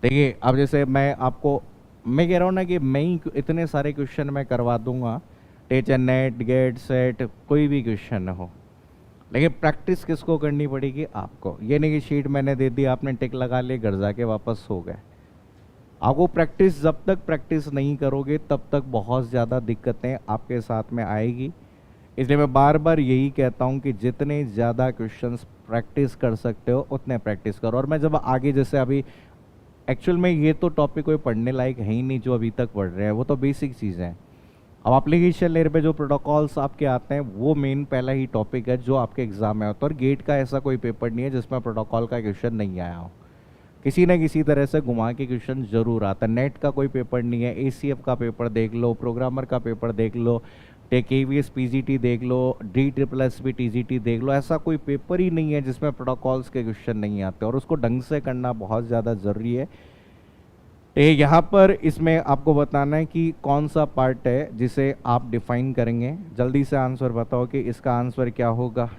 देखिए अब जैसे मैं कह रहा हूँ ना कि मैं ही इतने सारे क्वेश्चन मैं करवा दूंगा, टीचर नेट गेट सेट कोई भी क्वेश्चन हो, लेकिन प्रैक्टिस किसको करनी पड़ेगी? आपको। ये नहीं कि शीट मैंने दे दी, आपने टिक लगा लिए, घर जाके वापस सो गए। आपको प्रैक्टिस, जब तक प्रैक्टिस नहीं करोगे तब तक बहुत ज़्यादा दिक्कतें आपके साथ में आएगी। इसलिए मैं बार बार यही कहता हूँ कि जितने ज़्यादा क्वेश्चंस प्रैक्टिस कर सकते हो उतने प्रैक्टिस करो। और मैं जब आगे, जैसे अभी एक्चुअल में ये तो टॉपिक कोई पढ़ने लायक है ही नहीं जो अभी तक पढ़ रहे हैं, वो तो बेसिक चीज़ें हैं। अब एप्लीकेशन लेयर पे जो प्रोटोकॉल्स आपके आते हैं वो मेन पहला ही टॉपिक है जो आपके एग्जाम में होता है। और गेट का ऐसा कोई पेपर नहीं है जिसमें प्रोटोकॉल का क्वेश्चन नहीं आया हो, किसी न किसी तरह से घुमा के क्वेश्चन जरूर आता है। नेट का कोई पेपर नहीं है, ACF का पेपर देख लो, प्रोग्रामर का पेपर देख लो, KVS PGT देख लो, DSSS TGT देख लो, ऐसा कोई पेपर ही नहीं है जिसमें प्रोटोकॉल्स के क्वेश्चन नहीं आते। और उसको ढंग से करना बहुत ज़्यादा ज़रूरी है। यहाँ पर इसमें आपको बताना है कि कौन सा पार्ट है जिसे आप डिफाइन करेंगे। जल्दी से आंसर बताओ कि इसका आंसर क्या होगा।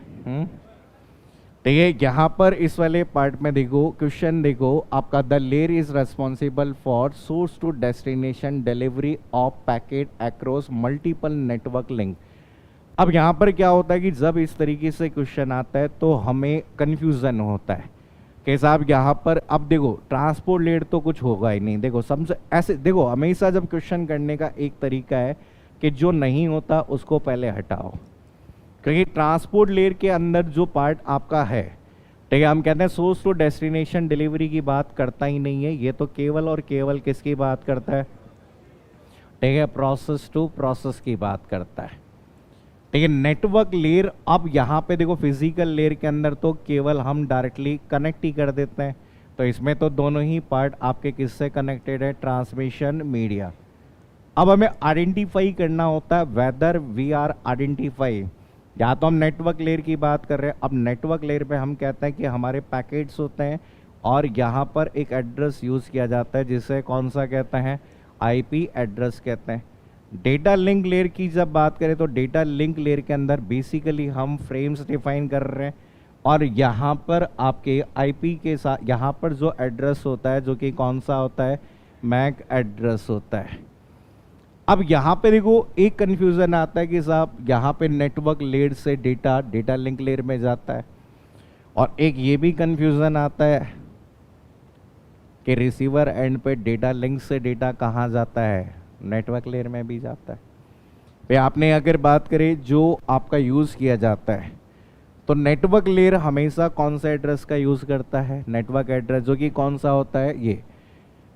ठीक है, यहाँ पर इस वाले पार्ट में देखो, क्वेश्चन देखो आपका, the layer is responsible for source to destination delivery of packet across multiple network link. अब यहाँ पर क्या होता है कि जब इस तरीके से क्वेश्चन आता है तो हमें कन्फ्यूजन होता है कि साहब यहाँ पर, अब देखो ट्रांसपोर्ट लेयर तो कुछ होगा ही नहीं। देखो समझ ऐसे, देखो हमेशा जब क्वेश्चन करने का एक तरीका है कि जो नहीं होता उसको पहले हटाओ, क्योंकि ट्रांसपोर्ट लेयर के अंदर जो पार्ट आपका है, ठीक है, हम कहते हैं सोर्स टू डेस्टिनेशन डिलीवरी की बात करता ही नहीं है, ये तो केवल और केवल किसकी बात करता है, ठीक है, प्रोसेस टू प्रोसेस की बात करता है, ठीक है। नेटवर्क लेयर, अब यहाँ पे देखो फिजिकल लेयर के अंदर तो केवल हम डायरेक्टली कनेक्ट ही कर देते हैं, तो इसमें तो दोनों ही पार्ट आपके किससे कनेक्टेड है, ट्रांसमिशन मीडिया। अब हमें आइडेंटिफाई करना होता है वेदर वी आर आइडेंटिफाई, या तो हम नेटवर्क लेयर की बात कर रहे हैं, अब नेटवर्क लेयर पे हम कहते हैं कि हमारे पैकेट्स होते हैं और यहाँ पर एक एड्रेस यूज़ किया जाता है जिसे कौन सा कहते हैं, आईपी एड्रेस कहते हैं। डेटा लिंक लेयर की जब बात करें तो डेटा लिंक लेयर के अंदर बेसिकली हम फ्रेम्स डिफाइन कर रहे हैं और यहाँ पर आपके आईपी के साथ यहाँ पर जो एड्रेस होता है जो कि कौन सा होता है, मैक एड्रेस होता है। अब यहाँ पे देखो एक कंफ्यूजन आता है कि साहब यहाँ पे नेटवर्क लेयर से डेटा डेटा लिंक लेयर में जाता है, और एक ये भी कंफ्यूजन आता है कि रिसीवर एंड पे डेटा लिंक से डेटा कहाँ जाता है, नेटवर्क लेयर में भी जाता है। पे आपने अगर बात करें जो आपका यूज़ किया जाता है तो नेटवर्क लेयर हमेशा कौन सा एड्रेस का यूज़ करता है, नेटवर्क एड्रेस, जो कि कौन सा होता है ये,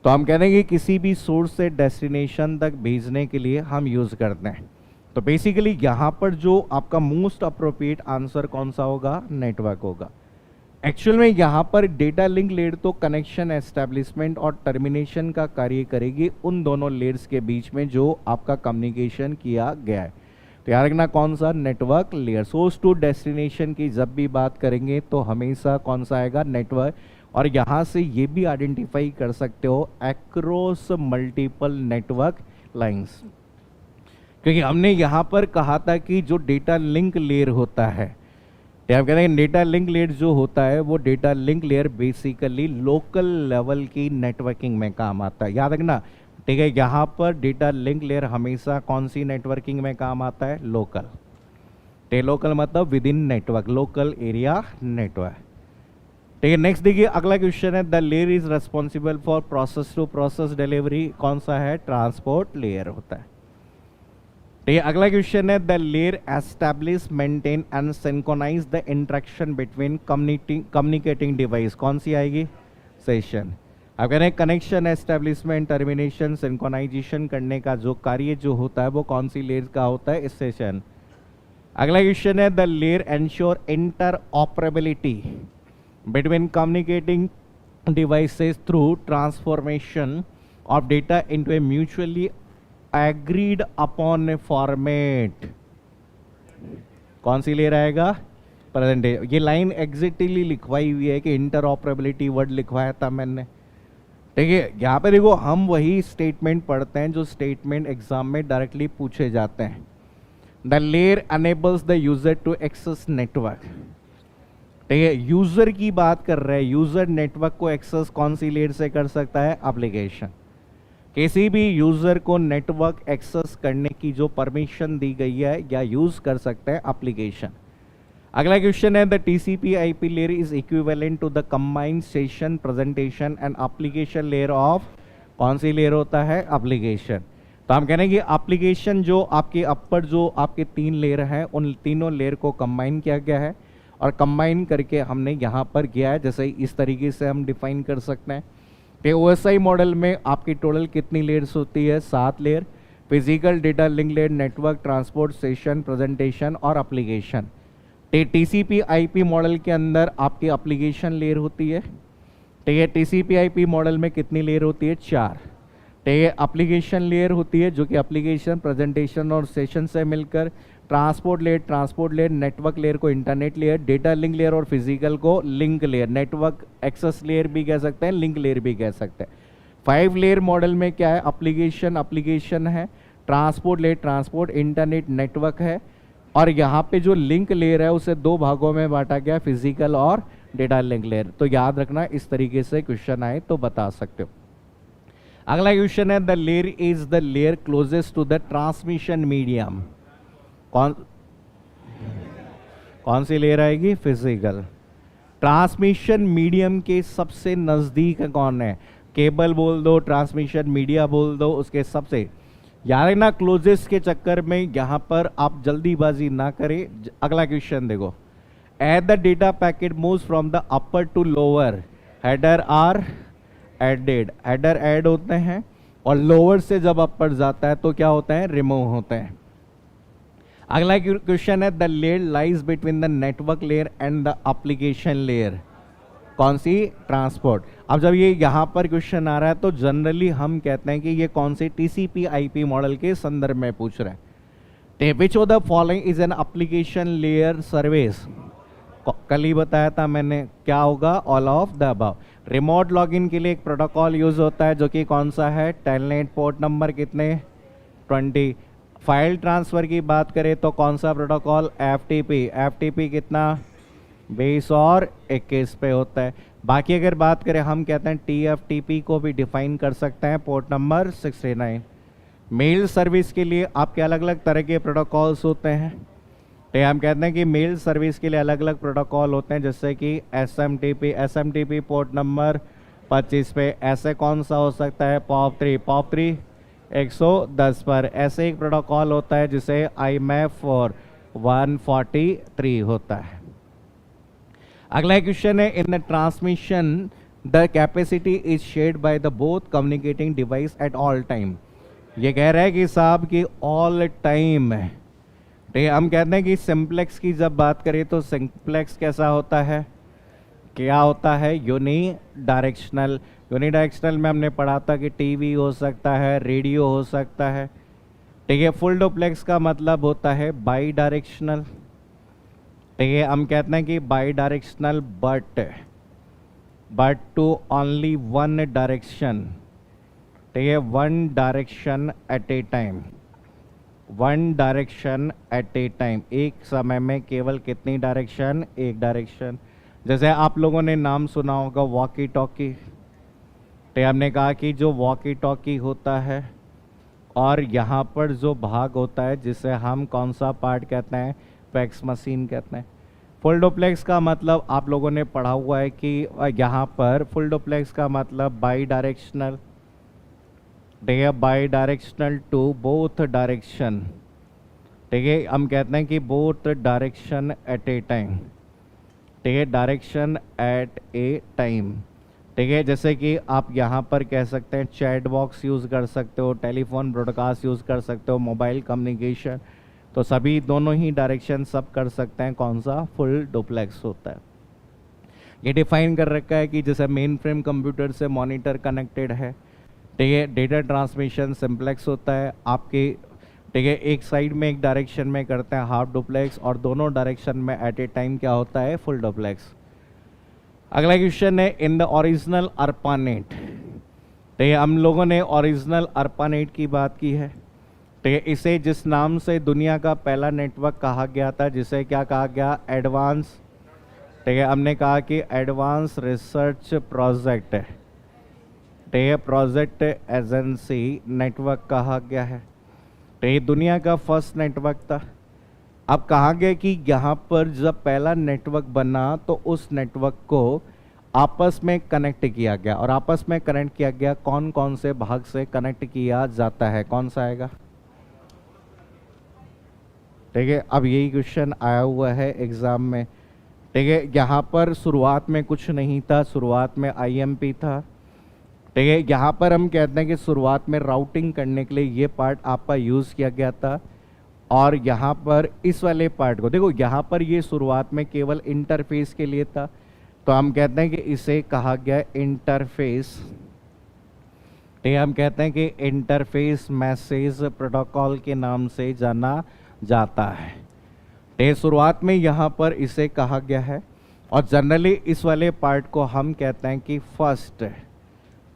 तो हम कह रहे हैं कि किसी भी सोर्स से डेस्टिनेशन तक भेजने के लिए हम यूज़ करते हैं। तो बेसिकली यहाँ पर जो आपका मोस्ट अप्रोप्रिएट आंसर कौन सा होगा, नेटवर्क होगा। एक्चुअल में यहाँ पर डेटा लिंक लेयर तो कनेक्शन एस्टेब्लिशमेंट और टर्मिनेशन का कार्य करेगी उन दोनों लेयर्स के बीच में जो आपका कम्युनिकेशन किया गया है। तो याद रखना कौन सा, network layer. Source to destination की जब भी बात करेंगे तो हमेशा कौन सा आएगा, नेटवर्क। और यहाँ से ये भी आइडेंटिफाई कर सकते हो अक्रॉस मल्टीपल नेटवर्क लाइंस, क्योंकि हमने यहाँ पर कहा था कि जो डेटा लिंक लेयर होता है, आप कह रहे हैं डेटा लिंक लेयर जो होता है वो data link layer basically local level की नेटवर्किंग में काम आता है, याद रखना, ठीक है। यहाँ पर डेटा लिंक लेयर हमेशा कौन सी नेटवर्किंग में काम आता है, लोकल। लोकल मतलब within network, local area network, ठीक है। नेक्स्ट देखिए अगला क्वेश्चन है, the layer is responsible for process to process delivery, कौन सा है, ट्रांसपोर्ट लेयर होता है, ठीक है। अगला क्वेश्चन है, the layer establish maintain and synchronise the interaction between communicating device, कौन सी आएगी, सेशन। अब कह रहे हैं कनेक्शन एस्टैब्लिशमेंट टर्मिनेशन सिंक्रोनाइजेशन करने का जो कार्य जो होता है वो कौन सी लेयर का होता है, सेशन। अगला क्वेश्चन है, the layer ensure inter operability between communicating devices through transformation of data into a mutually agreed upon format, कौन सी ले रहेगा, प्रेजेंट डे। ये लाइन एग्जैक्टली लिखवाई हुई है कि इंटरऑपरेबिलिटी वर्ड लिखवाया था मैंने, ठीक है। यहाँ पे देखो हम वही स्टेटमेंट पढ़ते हैं जो स्टेटमेंट एग्जाम में डायरेक्टली पूछे जाते हैं। The layer enables the user to access network, ठीक है। यूजर की बात कर रहे हैं, यूजर नेटवर्क को एक्सेस कौन सी लेयर से कर सकता है, एप्लीकेशन। किसी भी यूजर को नेटवर्क एक्सेस करने की जो परमिशन दी गई है या यूज कर सकता है एप्लीकेशन। अगला क्वेश्चन है, the TCP IP layer is equivalent to the combined session presentation and application layer of, कौन सी लेयर होता है, एप्लीकेशन। तो हम कह रहे हैं कि एप्लीकेशन जो आपके अपर जो आपके तीन लेयर हैं उन तीनों लेयर को कंबाइन किया गया है और कंबाइन करके हमने यहाँ पर किया है, जैसे इस तरीके से हम डिफाइन कर सकते हैं। तो ओएसआई मॉडल में आपकी टोटल कितनी लेयर्स होती है, 7 layer, physical data link layer, network, transport, session, presentation और एप्लीकेशन। टीसीपी आईपी मॉडल के अंदर आपकी एप्लीकेशन लेयर होती है, ठीक है। टीसीपी आईपी मॉडल में कितनी लेयर होती है, 4, ठीक है। एप्लीकेशन लेयर होती है जो कि एप्लीकेशन, प्रेजेंटेशन और सेशन से मिलकर, ट्रांसपोर्ट लेयर, नेटवर्क लेयर को internet layer, data link layer और फिजिकल को link layer, network access layer भी कह सकते हैं, लिंक लेयर भी कह सकते हैं। 5 लेयर मॉडल में क्या है, एप्लीकेशन है, transport layer, transport, internet, network है, और यहाँ पे जो लिंक लेयर है उसे 2 भागों में बांटा गया, फिजिकल और डेटा लिंक लेयर। तो याद रखना इस तरीके से क्वेश्चन आए तो बता सकते हो। अगला क्वेश्चन है, the layer is the layer closest to the transmission medium, कौन सी लेयर आएगी, फिजिकल। ट्रांसमिशन मीडियम के सबसे नजदीक कौन है, केबल बोल दो, ट्रांसमिशन मीडिया बोल दो, उसके सबसे यार ना क्लोजेस के चक्कर में यहाँ पर आप जल्दीबाजी ना करें। अगला क्वेश्चन देखो, at the data packet moves from the upper to lower, header are added, header add होते हैं और लोअर से जब अपर जाता है तो क्या होता है, रिमूव होते हैं। अगला क्वेश्चन है, the layer lies between the network layer and the application layer, कौन सी, ट्रांसपोर्ट। अब जब ये यहाँ पर क्वेश्चन आ रहा है तो जनरली हम कहते हैं कि ये कौन सी टीसीपी आईपी मॉडल के संदर्भ में पूछ रहे हैं। Which of the following is an application layer service, कल ही बताया था मैंने, क्या होगा, all of the above. Remote login के लिए एक प्रोटोकॉल यूज होता है जो कि कौन सा है, टेलनेट, पोर्ट नंबर कितने, 20। फाइल ट्रांसफर की बात करें तो कौन सा प्रोटोकॉल, एफटीपी, एफटीपी कितना, 20 और 21 पे होता है। बाकी अगर बात करें हम कहते हैं टीएफटीपी को भी डिफाइन कर सकते हैं, पोर्ट नंबर 69। मेल सर्विस के लिए आपके अलग अलग तरह के प्रोटोकॉल्स होते हैं, तो हम कहते हैं कि मेल सर्विस के लिए अलग अलग प्रोटोकॉल होते हैं, जैसे कि एसएमटीपी, एसएमटीपी पोर्ट नंबर 25 पे। ऐसे कौन सा हो सकता है, पॉप3, पॉप3 110 पर। ऐसे एक प्रोटोकॉल होता है जिसे IMAP 143 होता है। अगला क्वेश्चन है, in the transmission the capacity is shared by the both communicating device at all time. ये कह रहा है कि साहब कि ऑल टाइम है, तो हम कहते हैं कि सिंप्लेक्स की जब बात करें तो सिंप्लेक्स कैसा होता है, क्या होता है, यूनी डायरेक्शनल। यूनी डायरेक्शनल में हमने पढ़ा था कि टीवी हो सकता है, रेडियो हो सकता है, ठीक है। फुल डुप्लेक्स का मतलब होता है बाई डायरेक्शनल, ठीक है। हम कहते हैं कि bidirectional but to only one direction, ठीक है, one direction at a time, one direction at a time, एक समय में केवल कितनी डायरेक्शन, एक डायरेक्शन। जैसे आप लोगों ने नाम सुना होगा वॉकी टॉकी, तो हमने कहा कि जो वॉकी टॉकी होता है और यहाँ पर जो भाग होता है जिसे हम कौन सा पार्ट कहते हैं, फैक्स मशीन कहते हैं। फुल डुप्लेक्स का मतलब आप लोगों ने पढ़ा हुआ है कि यहाँ पर फुल डुप्लेक्स का मतलब बाई डायरेक्शनल, ठीक है, bidirectional to both direction, ठीक है। हम कहते हैं कि both direction at a time, ठीक है, डायरेक्शन एट ए टाइम, ठीक है। जैसे कि आप यहाँ पर कह सकते हैं चैट बॉक्स यूज़ कर सकते हो, टेलीफोन ब्रॉडकास्ट यूज़ कर सकते हो, मोबाइल कम्युनिकेशन, तो सभी दोनों ही डायरेक्शन सब कर सकते हैं, कौन सा, फुल डुप्लेक्स होता है। ये डिफाइन कर रखा है कि जैसे मेन फ्रेम कंप्यूटर से मॉनिटर कनेक्टेड है, ठीक है, डेटा ट्रांसमिशन सिंप्लेक्स होता है आपके, ठीक है, एक साइड में एक डायरेक्शन में करते हैं हाफ डुप्लेक्स और दोनों डायरेक्शन में एट ए टाइम क्या होता है, फुल डुप्लेक्स। अगला क्वेश्चन है, इन द ओरिजिनल ARPANET, ठीक है, हम लोगों ने ओरिजिनल ARPANET की बात की है, ठीक है। इसे जिस नाम से दुनिया का पहला नेटवर्क कहा गया था, जिसे क्या कहा गया, एडवांस, ठीक है, हमने कहा कि एडवांस रिसर्च प्रोजेक्ट, ठीक है, प्रोजेक्ट एजेंसी नेटवर्क कहा गया है, तो ये दुनिया का फर्स्ट नेटवर्क था। अब कहा गया कि यहाँ पर जब पहला नेटवर्क बना तो उस नेटवर्क को आपस में कनेक्ट किया गया, और आपस में कनेक्ट किया गया कौन कौन से भाग से कनेक्ट किया जाता है, कौन सा आएगा, ठीक है। अब यही क्वेश्चन आया हुआ है एग्जाम में, ठीक है। यहाँ पर शुरुआत में कुछ नहीं था, शुरुआत में IMP था, ठीक है। यहाँ पर हम कहते हैं कि शुरुआत में राउटिंग करने के लिए ये पार्ट आपका यूज़ किया गया था, और यहाँ पर इस वाले पार्ट को देखो, यहाँ पर ये शुरुआत में केवल इंटरफेस के लिए था, तो हम कहते हैं कि इसे कहा गया इंटरफेस, ठीक है। हम कहते हैं कि इंटरफेस मैसेज प्रोटोकॉल के नाम से जाना जाता है, ठीक है। शुरुआत में यहाँ पर इसे कहा गया है, और जनरली इस वाले पार्ट को हम कहते हैं कि फर्स्ट,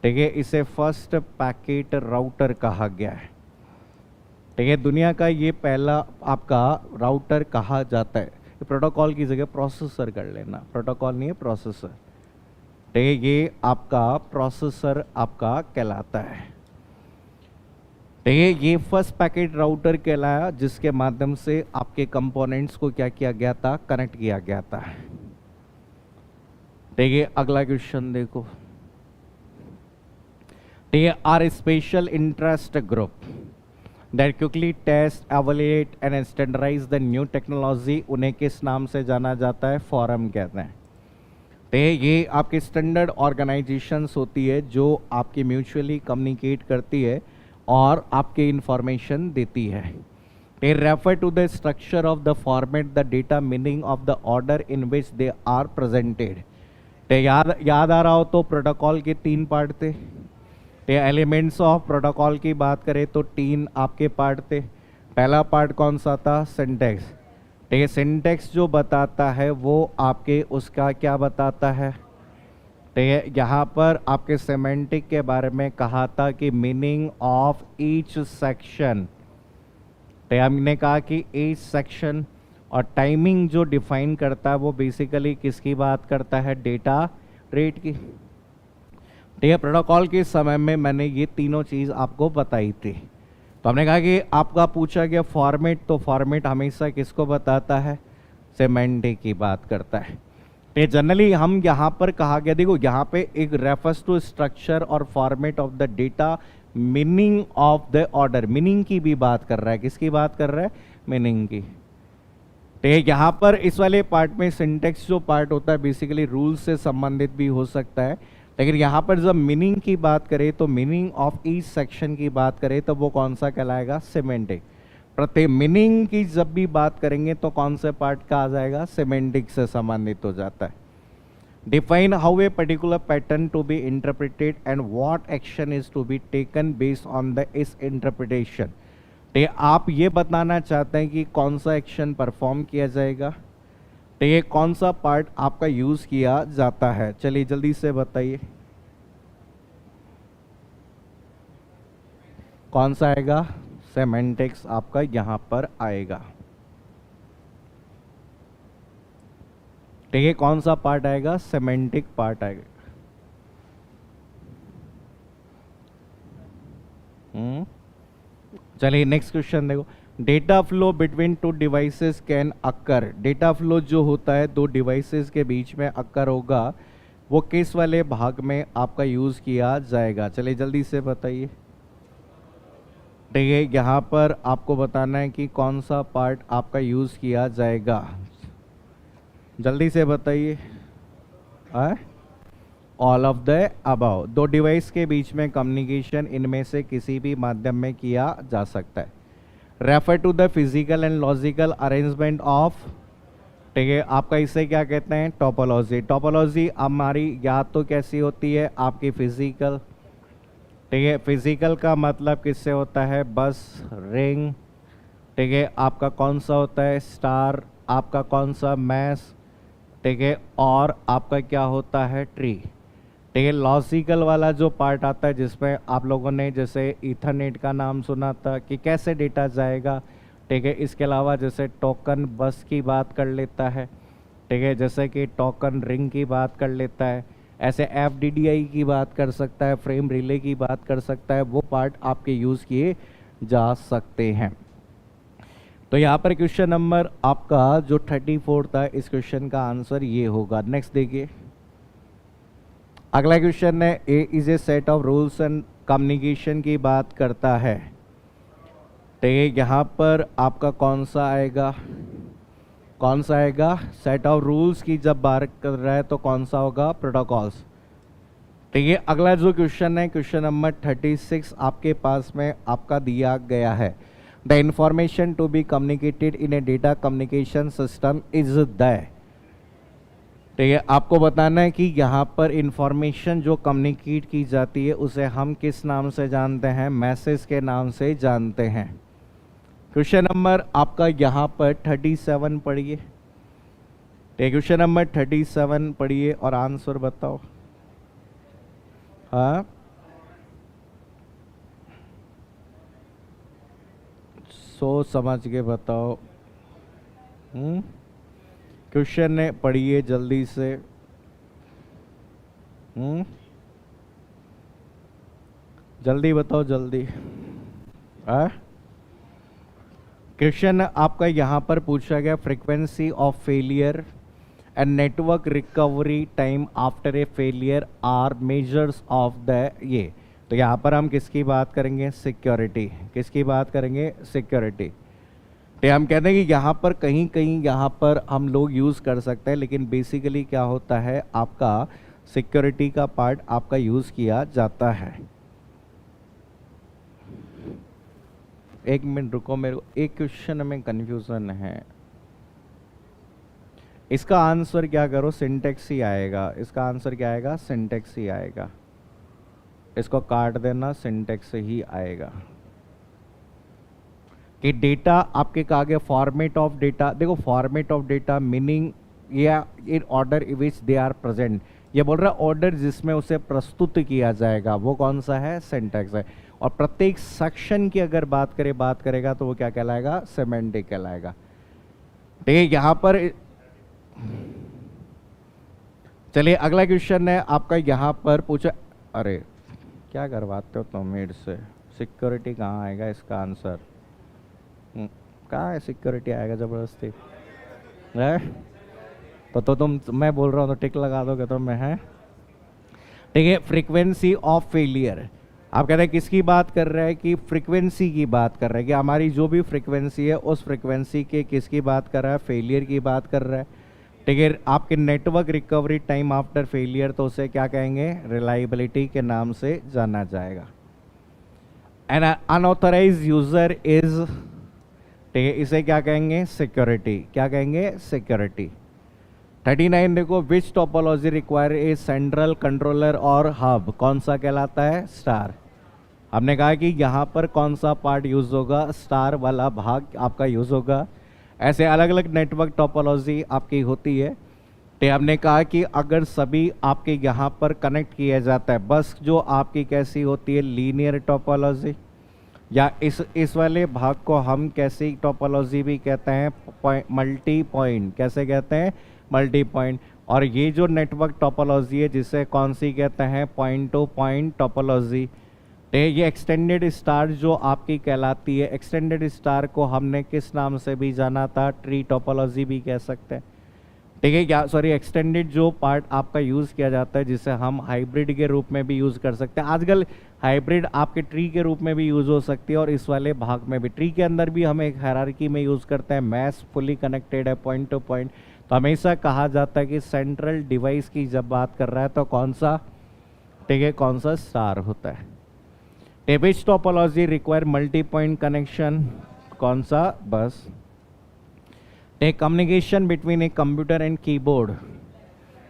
ठीक है, इसे फर्स्ट पैकेट राउटर कहा गया है, ठीक है। दुनिया का ये पहला आपका राउटर कहा जाता है, प्रोटोकॉल की जगह प्रोसेसर कर लेना, प्रोटोकॉल नहीं है प्रोसेसर, ठीक है, ये आपका प्रोसेसर आपका कहलाता है, ठीक है। ये फर्स्ट पैकेट राउटर कहलाया जिसके माध्यम से आपके कंपोनेंट्स को क्या किया गया था, कनेक्ट किया गया था, ठीक है। अगला क्वेश्चन देखो, ठीक है, are special interest group, that quickly test, evaluate and standardize the new technology, उन्हें किस नाम से जाना जाता है? फोरम कहते हैं। तो ये आपकी स्टैंडर्ड ऑर्गेनाइजेशंस होती है जो आपकी म्यूचुअली कम्युनिकेट करती है और आपके इंफॉर्मेशन देती है। They refer to the structure of the format, the data, meaning of the order in which they are presented. तो याद आ रहा हो तो प्रोटोकॉल के 3 पार्ट थे। तो एलिमेंट्स ऑफ प्रोटोकॉल की बात करें तो 3 आपके पार्ट थे। पहला पार्ट कौन सा था? सिंटैक्स। तो ये सिंटैक्स जो बताता है वो आपके उसका क्या बताता है? तो यहाँ पर आपके सेमेंटिक के बारे में कहा था कि मीनिंग ऑफ ईच सेक्शन। तो हमने कहा कि ईच सेक्शन और टाइमिंग जो डिफाइन करता है वो बेसिकली किसकी बात करता है? डेटा रेट की। तो ये प्रोटोकॉल के समय में मैंने ये तीनों चीज़ आपको बताई थी। तो हमने कहा कि आपका पूछा गया फॉर्मेट, तो फॉर्मेट हमेशा किसको बताता है? सेमेंटिक की बात करता है। तो जनरली हम यहाँ पर कहा गया, देखो यहाँ पे एक रेफर्स टू स्ट्रक्चर और format of the data, meaning of the order, meaning की भी बात कर रहा है। किसकी बात कर रहा है? मीनिंग की। तो यहाँ पर इस वाले पार्ट में सिंटेक्स जो पार्ट होता है बेसिकली रूल से संबंधित भी हो सकता है, लेकिन यहाँ पर जब मीनिंग की बात करें तो मीनिंग ऑफ ईच सेक्शन की बात करें तो वो कौन सा कहलाएगा? सेमेंटिक। प्रत्येक मीनिंग की जब भी बात करेंगे तो कौन से पार्ट का आ जाएगा? सेमेंटिक से संबंधित हो जाता है। Define how a particular pattern to be interpreted and what action is to be taken based on the is interpretation। तो आप ये बताना चाहते हैं कि कौन सा एक्शन परफॉर्म किया जाएगा, तो ये कौन सा पार्ट आपका यूज किया जाता है? चलिए जल्दी से बताइए कौन सा आएगा? सेमेंटिक्स आपका यहाँ पर आएगा। ठीक है, कौन सा पार्ट आएगा? सेमेंटिक पार्ट आएगा। चलिए नेक्स्ट क्वेश्चन देखो। Data flow between 2 devices can occur. Data flow जो होता है 2 डिवाइसेस के बीच में अकर होगा, वो किस वाले भाग में आपका यूज किया जाएगा? चलिए जल्दी से बताइए। ठीक है, यहाँ पर आपको बताना है कि कौन सा पार्ट आपका यूज किया जाएगा। जल्दी से बताइए। All of the above. 2 device के बीच में कम्युनिकेशन इनमें से किसी भी माध्यम में किया जा सकता है। Refer to the physical and logical arrangement of. ठीक है, आपका इसे क्या कहते हैं? टोपोलॉजी। टोपोलॉजी हमारी याद तो कैसी होती है? आपकी फिजिकल। ठीक है, फिजिकल का मतलब किससे होता है? बस, रिंग। ठीक है, आपका कौन सा होता है? स्टार। आपका कौन सा? मैस। ठीक है, और आपका क्या होता है? ट्री। ठीक है, लॉजिकल वाला जो पार्ट आता है जिसमें आप लोगों ने जैसे ईथरनेट का नाम सुना था कि कैसे डेटा जाएगा। ठीक है, इसके अलावा जैसे टोकन बस की बात कर लेता है। ठीक है, जैसे कि टोकन रिंग की बात कर लेता है, ऐसे FDDI की बात कर सकता है, फ्रेम रिले की बात कर सकता है, वो पार्ट आपके यूज़ किए जा सकते हैं। तो यहाँ पर क्वेश्चन नंबर आपका जो 34 था, इस क्वेश्चन का आंसर ये होगा। नेक्स्ट देखिए, अगला क्वेश्चन है a is a set of rules and communication की बात करता है। तो यहाँ पर आपका कौन सा आएगा? कौन सा आएगा? सेट ऑफ रूल्स की जब बात कर रहा है तो कौन सा होगा? प्रोटोकॉल्स। ठीक है, अगला जो क्वेश्चन है क्वेश्चन नंबर 36 आपके पास में आपका दिया गया है। The information to be communicated in a data communication system is the. ठीक है, आपको बताना है कि यहाँ पर इंफॉर्मेशन जो कम्युनिकेट की जाती है उसे हम किस नाम से जानते हैं? मैसेज के नाम से जानते हैं। क्वेश्चन नंबर आपका यहाँ पर 37 पढ़िए। क्वेश्चन नंबर 37 पढ़िए और आंसर बताओ। हाँ, सोच समझ के बताओ। क्वेश्चन ने पढ़िए जल्दी से। जल्दी बताओ, जल्दी। क्वेश्चन आपका यहाँ पर पूछा गया frequency of failure and network recovery time after a failure are measures of the. ये तो यहाँ पर हम किसकी बात करेंगे? सिक्योरिटी। किसकी बात करेंगे? सिक्योरिटी। तो हम कहते हैं कि यहाँ पर कहीं कहीं यहाँ पर हम लोग यूज़ कर सकते हैं, लेकिन बेसिकली क्या होता है, आपका सिक्योरिटी का पार्ट आपका यूज़ किया जाता है। एक मिनट रुको, मेरे को एक क्वेश्चन में कंफ्यूजन है, इसका आंसर क्या करो, सिंटेक्स ही आएगा। इसका आंसर क्या आएगा? सिंटेक्स ही आएगा। इसको काट देना, सिंटेक्स ही आएगा। कि डेटा आपके कहा गया फॉर्मेट ऑफ डेटा। देखो फॉर्मेट ऑफ डेटा मीनिंग या in order which they are present, ये बोल रहा है ऑर्डर जिसमें उसे प्रस्तुत किया जाएगा, वो कौन सा है? सिंटेक्स है। और प्रत्येक सेक्शन की अगर बात करेगा तो वो क्या कहलाएगा? सेमेंटिक कहलाएगा। ठीक है, यहाँ पर चलिए अगला क्वेश्चन है आपका, यहाँ पर पूछा, अरे क्या करवाते हो तुम मेरे से? सिक्योरिटी कहाँ आएगा इसका आंसर? कहाँ है सिक्योरिटी? आएगा जबरदस्ती है तो तुम, मैं बोल रहा हूँ तो टिक लगा दोगे तो मैं है। ठीक है, फ्रीक्वेंसी ऑफ फेलियर। आप कहते हैं किसकी बात कर रहे हैं? कि फ्रीक्वेंसी की बात कर रहे हैं, कि हमारी जो भी फ्रीक्वेंसी है उस फ्रीक्वेंसी के किसकी बात कर रहा है? फेलियर की बात कर रहा है। ठीक है, आपके network recovery time after failure, तो उसे क्या कहेंगे? रिलायबिलिटी के नाम से जाना जाएगा। एन अनऑथराइज्ड यूजर इज, ठीक है, इसे क्या कहेंगे? सिक्योरिटी। क्या कहेंगे? सिक्योरिटी। 39 देखो, which topology require a central controller और हब, कौन सा कहलाता है? स्टार। हमने कहा कि यहाँ पर कौन सा पार्ट यूज होगा? स्टार वाला भाग आपका यूज होगा। ऐसे अलग अलग नेटवर्क टोपोलॉजी आपकी होती है। तो हमने कहा कि अगर सभी आपके यहाँ पर कनेक्ट किया जाता है, बस जो आपकी कैसी होती है? लीनियर टोपोलॉजी, या इस वाले भाग को हम कैसी टोपोलॉजी भी कहते हैं? Multi point. कैसे कहते हैं? Multi point. और ये जो नेटवर्क टोपोलॉजी है जिसे कौन सी कहते हैं? Point to point topology. ये एक्सटेंडेड स्टार जो आपकी कहलाती है, एक्सटेंडेड स्टार को हमने किस नाम से भी जाना था? ट्री टोपोलॉजी भी कह सकते हैं। ठीक है, क्या सॉरी, एक्सटेंडेड जो पार्ट आपका यूज़ किया जाता है जिसे हम हाइब्रिड के रूप में भी यूज़ कर सकते हैं। आजकल हाइब्रिड आपके ट्री के रूप में भी यूज़ हो सकती है और इस वाले भाग में भी। ट्री के अंदर भी हम एक हायरार्की में यूज़ करते हैं। मैश फुली कनेक्टेड है पॉइंट टू पॉइंट, तो हमेशा कहा जाता है कि सेंट्रल डिवाइस की जब बात कर रहा है तो कौन सा? ठीक है, कौन सा? स्टार होता है। Which topology require multi point connection, कौन सा? Bus. A communication between a computer and keyboard,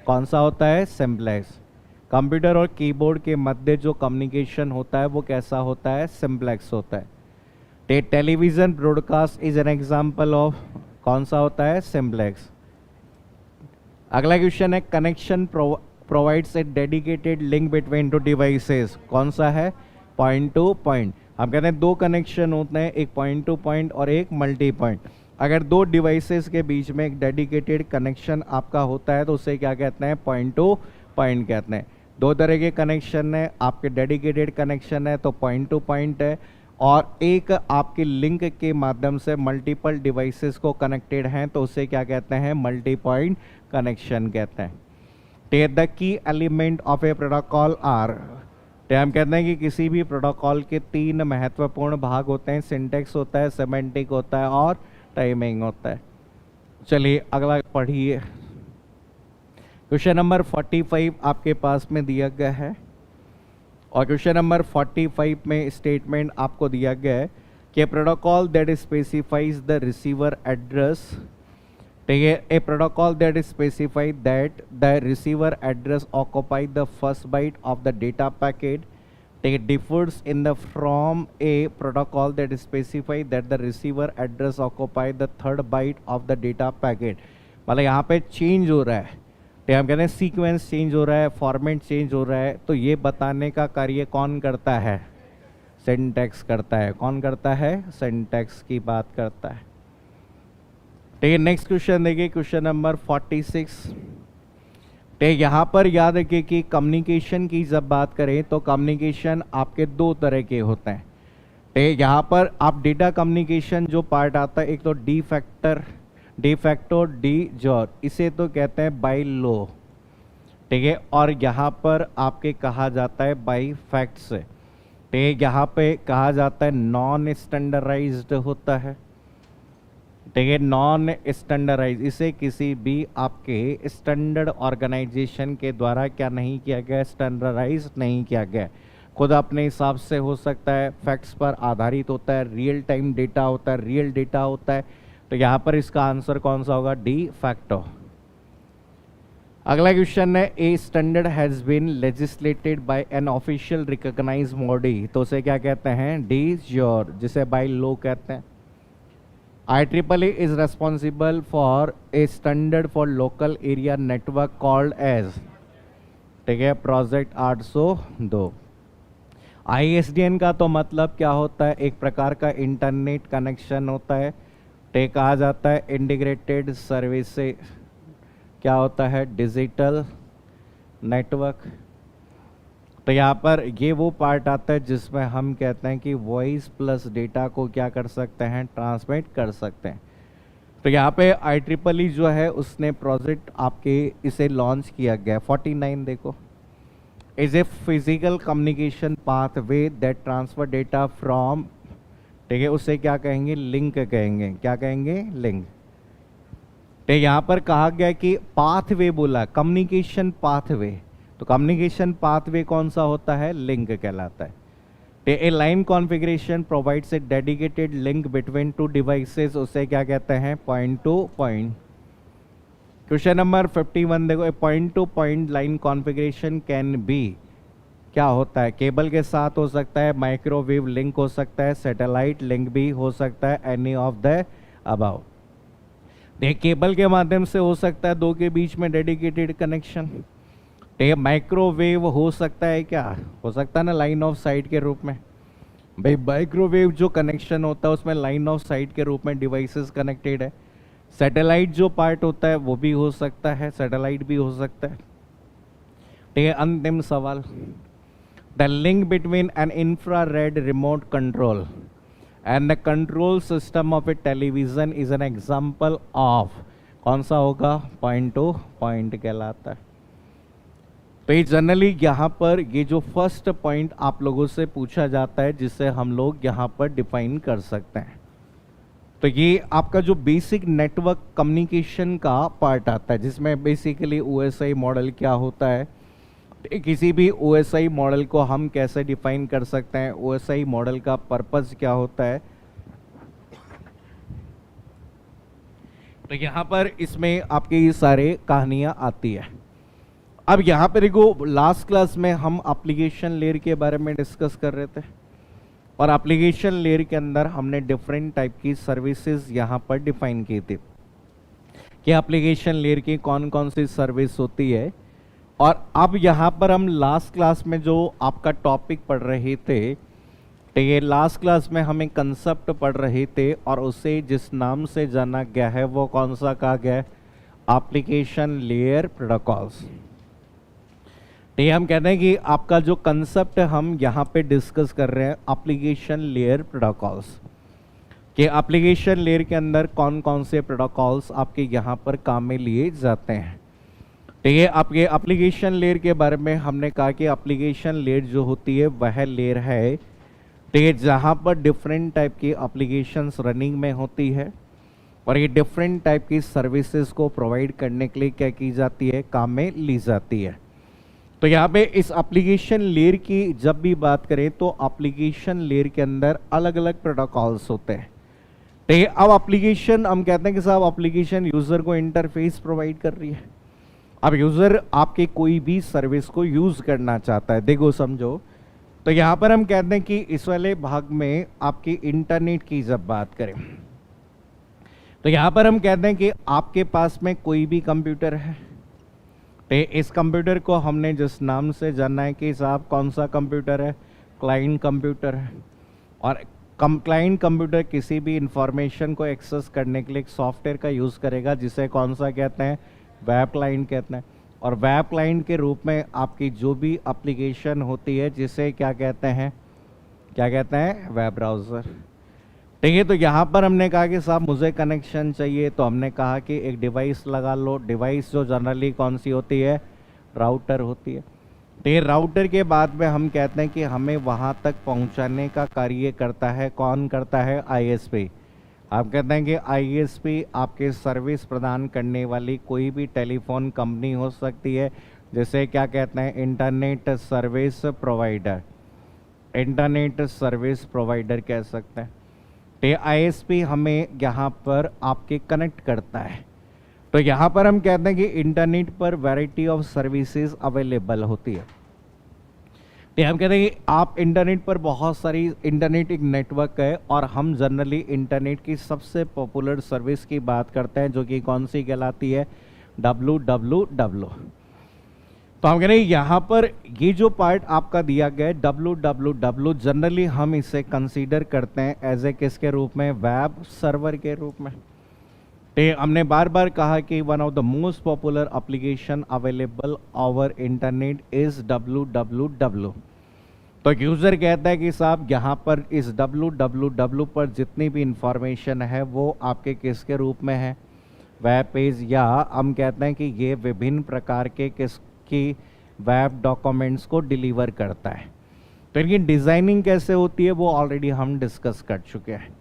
कौन सा होता है? सिंप्लेक्स। कंप्यूटर और कीबोर्ड के मध्य जो कम्युनिकेशन होता है वो कैसा होता है? सिंप्लेक्स होता है। Television broadcast is an example of, कौन सा होता है? सिंप्लेक्स। अगला क्वेश्चन है, connection provides a dedicated link between two devices, कौन सा है? Point to point. हम कहते हैं दो कनेक्शन होते हैं, एक पॉइंट टू पॉइंट और एक मल्टी पॉइंट। अगर दो डिवाइसेस के बीच में एक डेडिकेटेड कनेक्शन आपका होता है तो उसे क्या कहते हैं? पॉइंट टू पॉइंट कहते हैं। दो तरह के कनेक्शन है, आपके डेडिकेटेड कनेक्शन है तो पॉइंट टू पॉइंट है, और एक आपके लिंक के माध्यम से मल्टीपल डिवाइसेस को कनेक्टेड हैं तो उसे क्या कहते हैं? मल्टी पॉइंट कनेक्शन कहते हैं। The key element of a protocol are, हम कहते हैं कि किसी भी प्रोटोकॉल के तीन महत्वपूर्ण भाग होते हैं, सिंटेक्स होता है, सेमेंटिक होता है और टाइमिंग होता है। चलिए अगला पढ़िए। क्वेश्चन नंबर 45 आपके पास में दिया गया है और क्वेश्चन नंबर 45 में स्टेटमेंट आपको दिया गया है कि protocol that specifies the receiver address, ठीक है, a protocol that specifies that the receiver address occupy the first byte of the data packet, it differs in the from a protocol that specify that the receiver address occupy the third byte of the data packet। मतलब यहाँ पे चेंज हो रहा है, तो हम कहते हैं सीक्वेंस चेंज हो रहा है, फॉर्मेट चेंज हो रहा है, तो ये बताने का कार्य कौन करता है? सिंटैक्स करता है। कौन करता है? सिंटैक्स की बात करता है। ठीक है, नेक्स्ट क्वेश्चन देखिए, क्वेश्चन नंबर 46। यहाँ पर याद रखिए कि कम्युनिकेशन की जब बात करें तो कम्युनिकेशन आपके दो तरह के होते हैं। यहाँ पर आप डेटा कम्युनिकेशन जो पार्ट आता है, एक तो डी फैक्टो डी जॉर, इसे तो कहते हैं बाय लॉ, ठीक है, और यहाँ पर आपके कहा जाता है बाय फैक्ट से। तो यहाँ पे कहा जाता है नॉन स्टैंडर्डाइज्ड होता है। ठीक है, नॉन स्टैंडर्डाइज, इसे किसी भी आपके स्टैंडर्ड ऑर्गेनाइजेशन के द्वारा क्या नहीं किया गया, स्टैंडर्डाइज नहीं किया गया, खुद अपने हिसाब से हो सकता है, फैक्ट्स पर आधारित होता है, रियल टाइम डेटा होता है, रियल डेटा होता है। तो यहाँ पर इसका आंसर कौन सा होगा, डी फैक्टो। अगला क्वेश्चन है, a standard has been legislated by an official recognised body, तो उसे क्या कहते हैं, डी ज्योर, जिसे बाय लॉ कहते हैं। IEEE is responsible for a standard for local area network called as, ठीक है, प्रोजेक्ट 802। ISDN का तो मतलब क्या होता है, एक प्रकार का इंटरनेट कनेक्शन होता है। ठीक, कहा जाता है इंटीग्रेटेड सर्विस से क्या होता है, डिजिटल नेटवर्क। तो यहाँ पर ये वो पार्ट आता है जिसमें हम कहते हैं कि वॉइस प्लस डेटा को क्या कर सकते हैं, ट्रांसमिट कर सकते हैं। तो यहाँ पे IEEE जो है उसने प्रोजेक्ट आपके इसे लॉन्च किया गया। 49 देखो, is a physical communication pathway that transfer data from, ठीक है, उसे क्या कहेंगे, लिंक कहेंगे। क्या कहेंगे, लिंक। तो यहाँ पर कहा गया कि पाथवे बोला, कम्युनिकेशन पाथवे, तो कम्युनिकेशन पाथवे कौन सा होता है, लिंक कहलाता है। A line configuration provides a dedicated link between two devices, उसे क्या कहते हैं, point to point. Question number 51 देखो, a point to point line configuration can be, क्या होता है, केबल के साथ हो सकता है, माइक्रोवेव लिंक हो सकता है, सैटेलाइट लिंक भी हो सकता है, एनी ऑफ द अबव। देख, केबल के माध्यम से हो सकता है दो के बीच में डेडिकेटेड कनेक्शन। ये माइक्रोवेव हो सकता है, क्या हो सकता है ना, लाइन ऑफ साइट के रूप में। भाई माइक्रोवेव जो कनेक्शन होता है उसमें लाइन ऑफ साइट के रूप में डिवाइसेस कनेक्टेड है। सैटेलाइट जो पार्ट होता है वो भी हो सकता है, सैटेलाइट भी हो सकता है। ठीक है, अंतिम सवाल, the link between an infrared remote control and the control system of a television is an example of, कौन सा होगा, पॉइंट टू पॉइंट कहलाता है। तो ये जनरली यहाँ पर ये जो फर्स्ट पॉइंट आप लोगों से पूछा जाता है जिसे हम लोग यहाँ पर डिफाइन कर सकते हैं। तो ये आपका जो बेसिक नेटवर्क कम्युनिकेशन का पार्ट आता है, जिसमें बेसिकली OSI मॉडल क्या होता है, किसी भी OSI मॉडल को हम कैसे डिफाइन कर सकते हैं, OSI मॉडल का पर्पस क्या होता है। तो यहाँ पर इसमें आपके ये सारे कहानियाँ आती है। अब यहाँ पर देखो, लास्ट क्लास में हम एप्लीकेशन लेयर के बारे में डिस्कस कर रहे थे, और एप्लीकेशन लेयर के अंदर हमने डिफरेंट टाइप की सर्विसेज यहाँ पर डिफाइन की थी कि एप्लीकेशन लेयर की कौन कौन सी सर्विस होती है। और अब यहाँ पर हम लास्ट क्लास में जो आपका टॉपिक पढ़ रहे थे, तो ये लास्ट क्लास में हम एक कंसेप्ट पढ़ रहे थे और उसे जिस नाम से जाना गया है वो कौन सा कहा गया है, एप्लीकेशन लेयर प्रोटोकॉल्स। तो ये हम कहते हैं कि आपका जो कंसेप्ट हम यहाँ पे डिस्कस कर रहे हैं, एप्लीकेशन लेयर प्रोटोकॉल्स, कि एप्लीकेशन लेयर के अंदर कौन कौन से प्रोटोकॉल्स आपके यहाँ पर काम में लिए जाते हैं। तो ये आपके एप्लीकेशन लेयर के बारे में हमने कहा कि एप्लीकेशन लेयर जो होती है वह लेयर है, तो ये जहाँ पर डिफरेंट टाइप की एप्लीकेशंस रनिंग में होती है और ये डिफरेंट टाइप की सर्विसेज को प्रोवाइड करने के लिए क्या की जाती है, काम में ली जाती है। तो यहाँ पे इस एप्लीकेशन लेयर की जब भी बात करें तो एप्लीकेशन लेयर के अंदर अलग अलग प्रोटोकॉल्स होते हैं। तो ये अब एप्लीकेशन हम कहते हैं कि साहब एप्लीकेशन यूज़र को इंटरफेस प्रोवाइड कर रही है। अब यूज़र आपके कोई भी सर्विस को यूज़ करना चाहता है, देखो समझो, तो यहाँ पर हम कहते हैं कि इस वाले भाग में आपकी इंटरनेट की जब बात करें तो यहाँ पर हम कहते हैं कि आपके पास में कोई भी कंप्यूटर है, तो इस कंप्यूटर को हमने जिस नाम से जाना है कि साहब कौन सा कंप्यूटर है, क्लाइंट कंप्यूटर है। और क्लाइंट कंप्यूटर किसी भी इंफॉर्मेशन को एक्सेस करने के लिए एक सॉफ्टवेयर का यूज़ करेगा जिसे कौन सा कहते हैं, वेब क्लाइंट कहते हैं। और वेब क्लाइंट के रूप में आपकी जो भी एप्लीकेशन होती है जिसे क्या कहते हैं, क्या कहते हैं, वेब ब्राउज़र। ठीक है, तो यहाँ पर हमने कहा कि साहब मुझे कनेक्शन चाहिए, तो हमने कहा कि एक डिवाइस लगा लो। डिवाइस जो जनरली कौन सी होती है, राउटर होती है। तो ये राउटर के बाद में हम कहते हैं कि हमें वहाँ तक पहुँचाने का कार्य करता है, कौन करता है? आईएसपी। आप कहते हैं कि आईएसपी आपके सर्विस प्रदान करने वाली कोई भी टेलीफोन कंपनी हो सकती है, जैसे क्या कहते हैं? Internet service provider, internet service provider कह सकते हैं। तो आईएसपी हमें यहाँ पर आपके कनेक्ट करता है। तो यहाँ पर हम कहते हैं कि इंटरनेट पर वैरायटी ऑफ सर्विसेज अवेलेबल होती है। तो हम कहते हैं कि आप इंटरनेट पर बहुत सारी, इंटरनेट एक नेटवर्क है और हम जनरली इंटरनेट की सबसे पॉपुलर सर्विस की बात करते हैं, जो कि कौन सी कहलाती है? www। तो हम कह रहे हैं यहाँ पर ये जो पार्ट आपका दिया गया है www, जनरली हम इसे कंसीडर करते हैं एज ए किसके रूप में? वेब सर्वर के रूप में। तो हमने बार बार कहा कि one of the most popular application available over internet is www। तो यूज़र कहता है कि साहब यहाँ पर इस www पर जितनी भी इंफॉर्मेशन है वो आपके किसके रूप में है? वेब पेज, या हम कहते हैं कि ये विभिन्न प्रकार के किसकी वेब डॉक्यूमेंट्स को डिलीवर करता है। तो इनकी डिज़ाइनिंग कैसे होती है वो ऑलरेडी हम डिस्कस कर चुके हैं।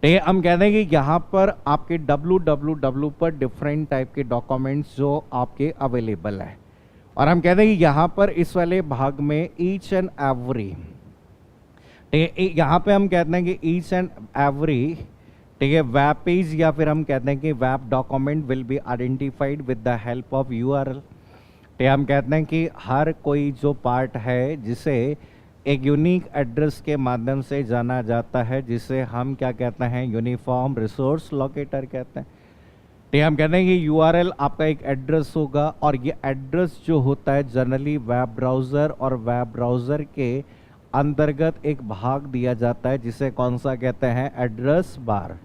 तो हम कहते हैं कि यहाँ पर आपके www पर डिफरेंट टाइप के डॉक्यूमेंट्स जो आपके अवेलेबल है, और हम कहते हैं कि यहाँ पर इस वाले भाग में ईच एंड एवरी, यहाँ पे हम कहते हैं कि ईच एंड एवरी, ठीक है, वेब पेज या फिर हम कहते हैं कि web document will be identified with the help of URL. तो हम कहते हैं कि हर कोई जो पार्ट है जिसे एक यूनिक एड्रेस के माध्यम से जाना जाता है, जिसे हम क्या कहते हैं? यूनिफॉर्म रिसोर्स लोकेटर कहते हैं। तो हम कहते हैं कि यूआरएल आपका एक एड्रेस होगा, और ये एड्रेस जो होता है जनरली वेब ब्राउज़र और वेब ब्राउज़र के अंतर्गत एक भाग दिया जाता है, जिसे कौन सा कहते हैं? Address bar.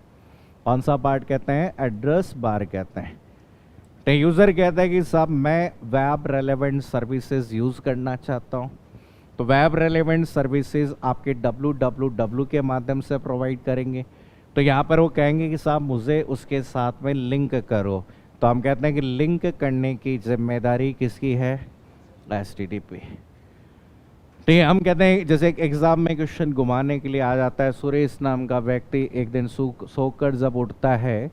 कौन सा पार्ट कहते हैं? एड्रेस बार कहते हैं। तो यूज़र कहता है कि साहब मैं वेब रेलेवेंट सर्विसेज यूज़ करना चाहता हूँ। तो वेब रेलेवेंट सर्विसेज आपके www के माध्यम से प्रोवाइड करेंगे। तो यहाँ पर वो कहेंगे कि साहब मुझे उसके साथ में लिंक करो। तो हम कहते हैं कि लिंक करने की जिम्मेदारी किसकी है? HTTP। तो ये हम कहते हैं, जैसे एक एग्ज़ाम में क्वेश्चन घुमाने के लिए आ जाता है, सुरेश नाम का व्यक्ति एक दिन सोकर जब उठता है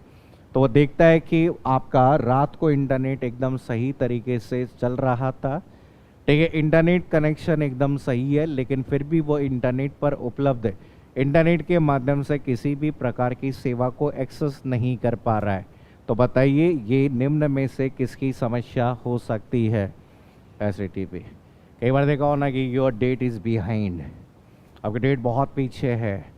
तो वो देखता है कि आपका रात को इंटरनेट एकदम सही तरीके से चल रहा था, ठीक है, इंटरनेट कनेक्शन एकदम सही है, लेकिन फिर भी वो इंटरनेट पर उपलब्ध है, इंटरनेट के माध्यम से किसी भी प्रकार की सेवा को एक्सेस नहीं कर पा रहा है। तो बताइए ये निम्न में से किसकी समस्या हो सकती है? HTTP। कई बार देखा हो ना कि योर डेट इज़ बिहाइंड, आपकी डेट बहुत पीछे है,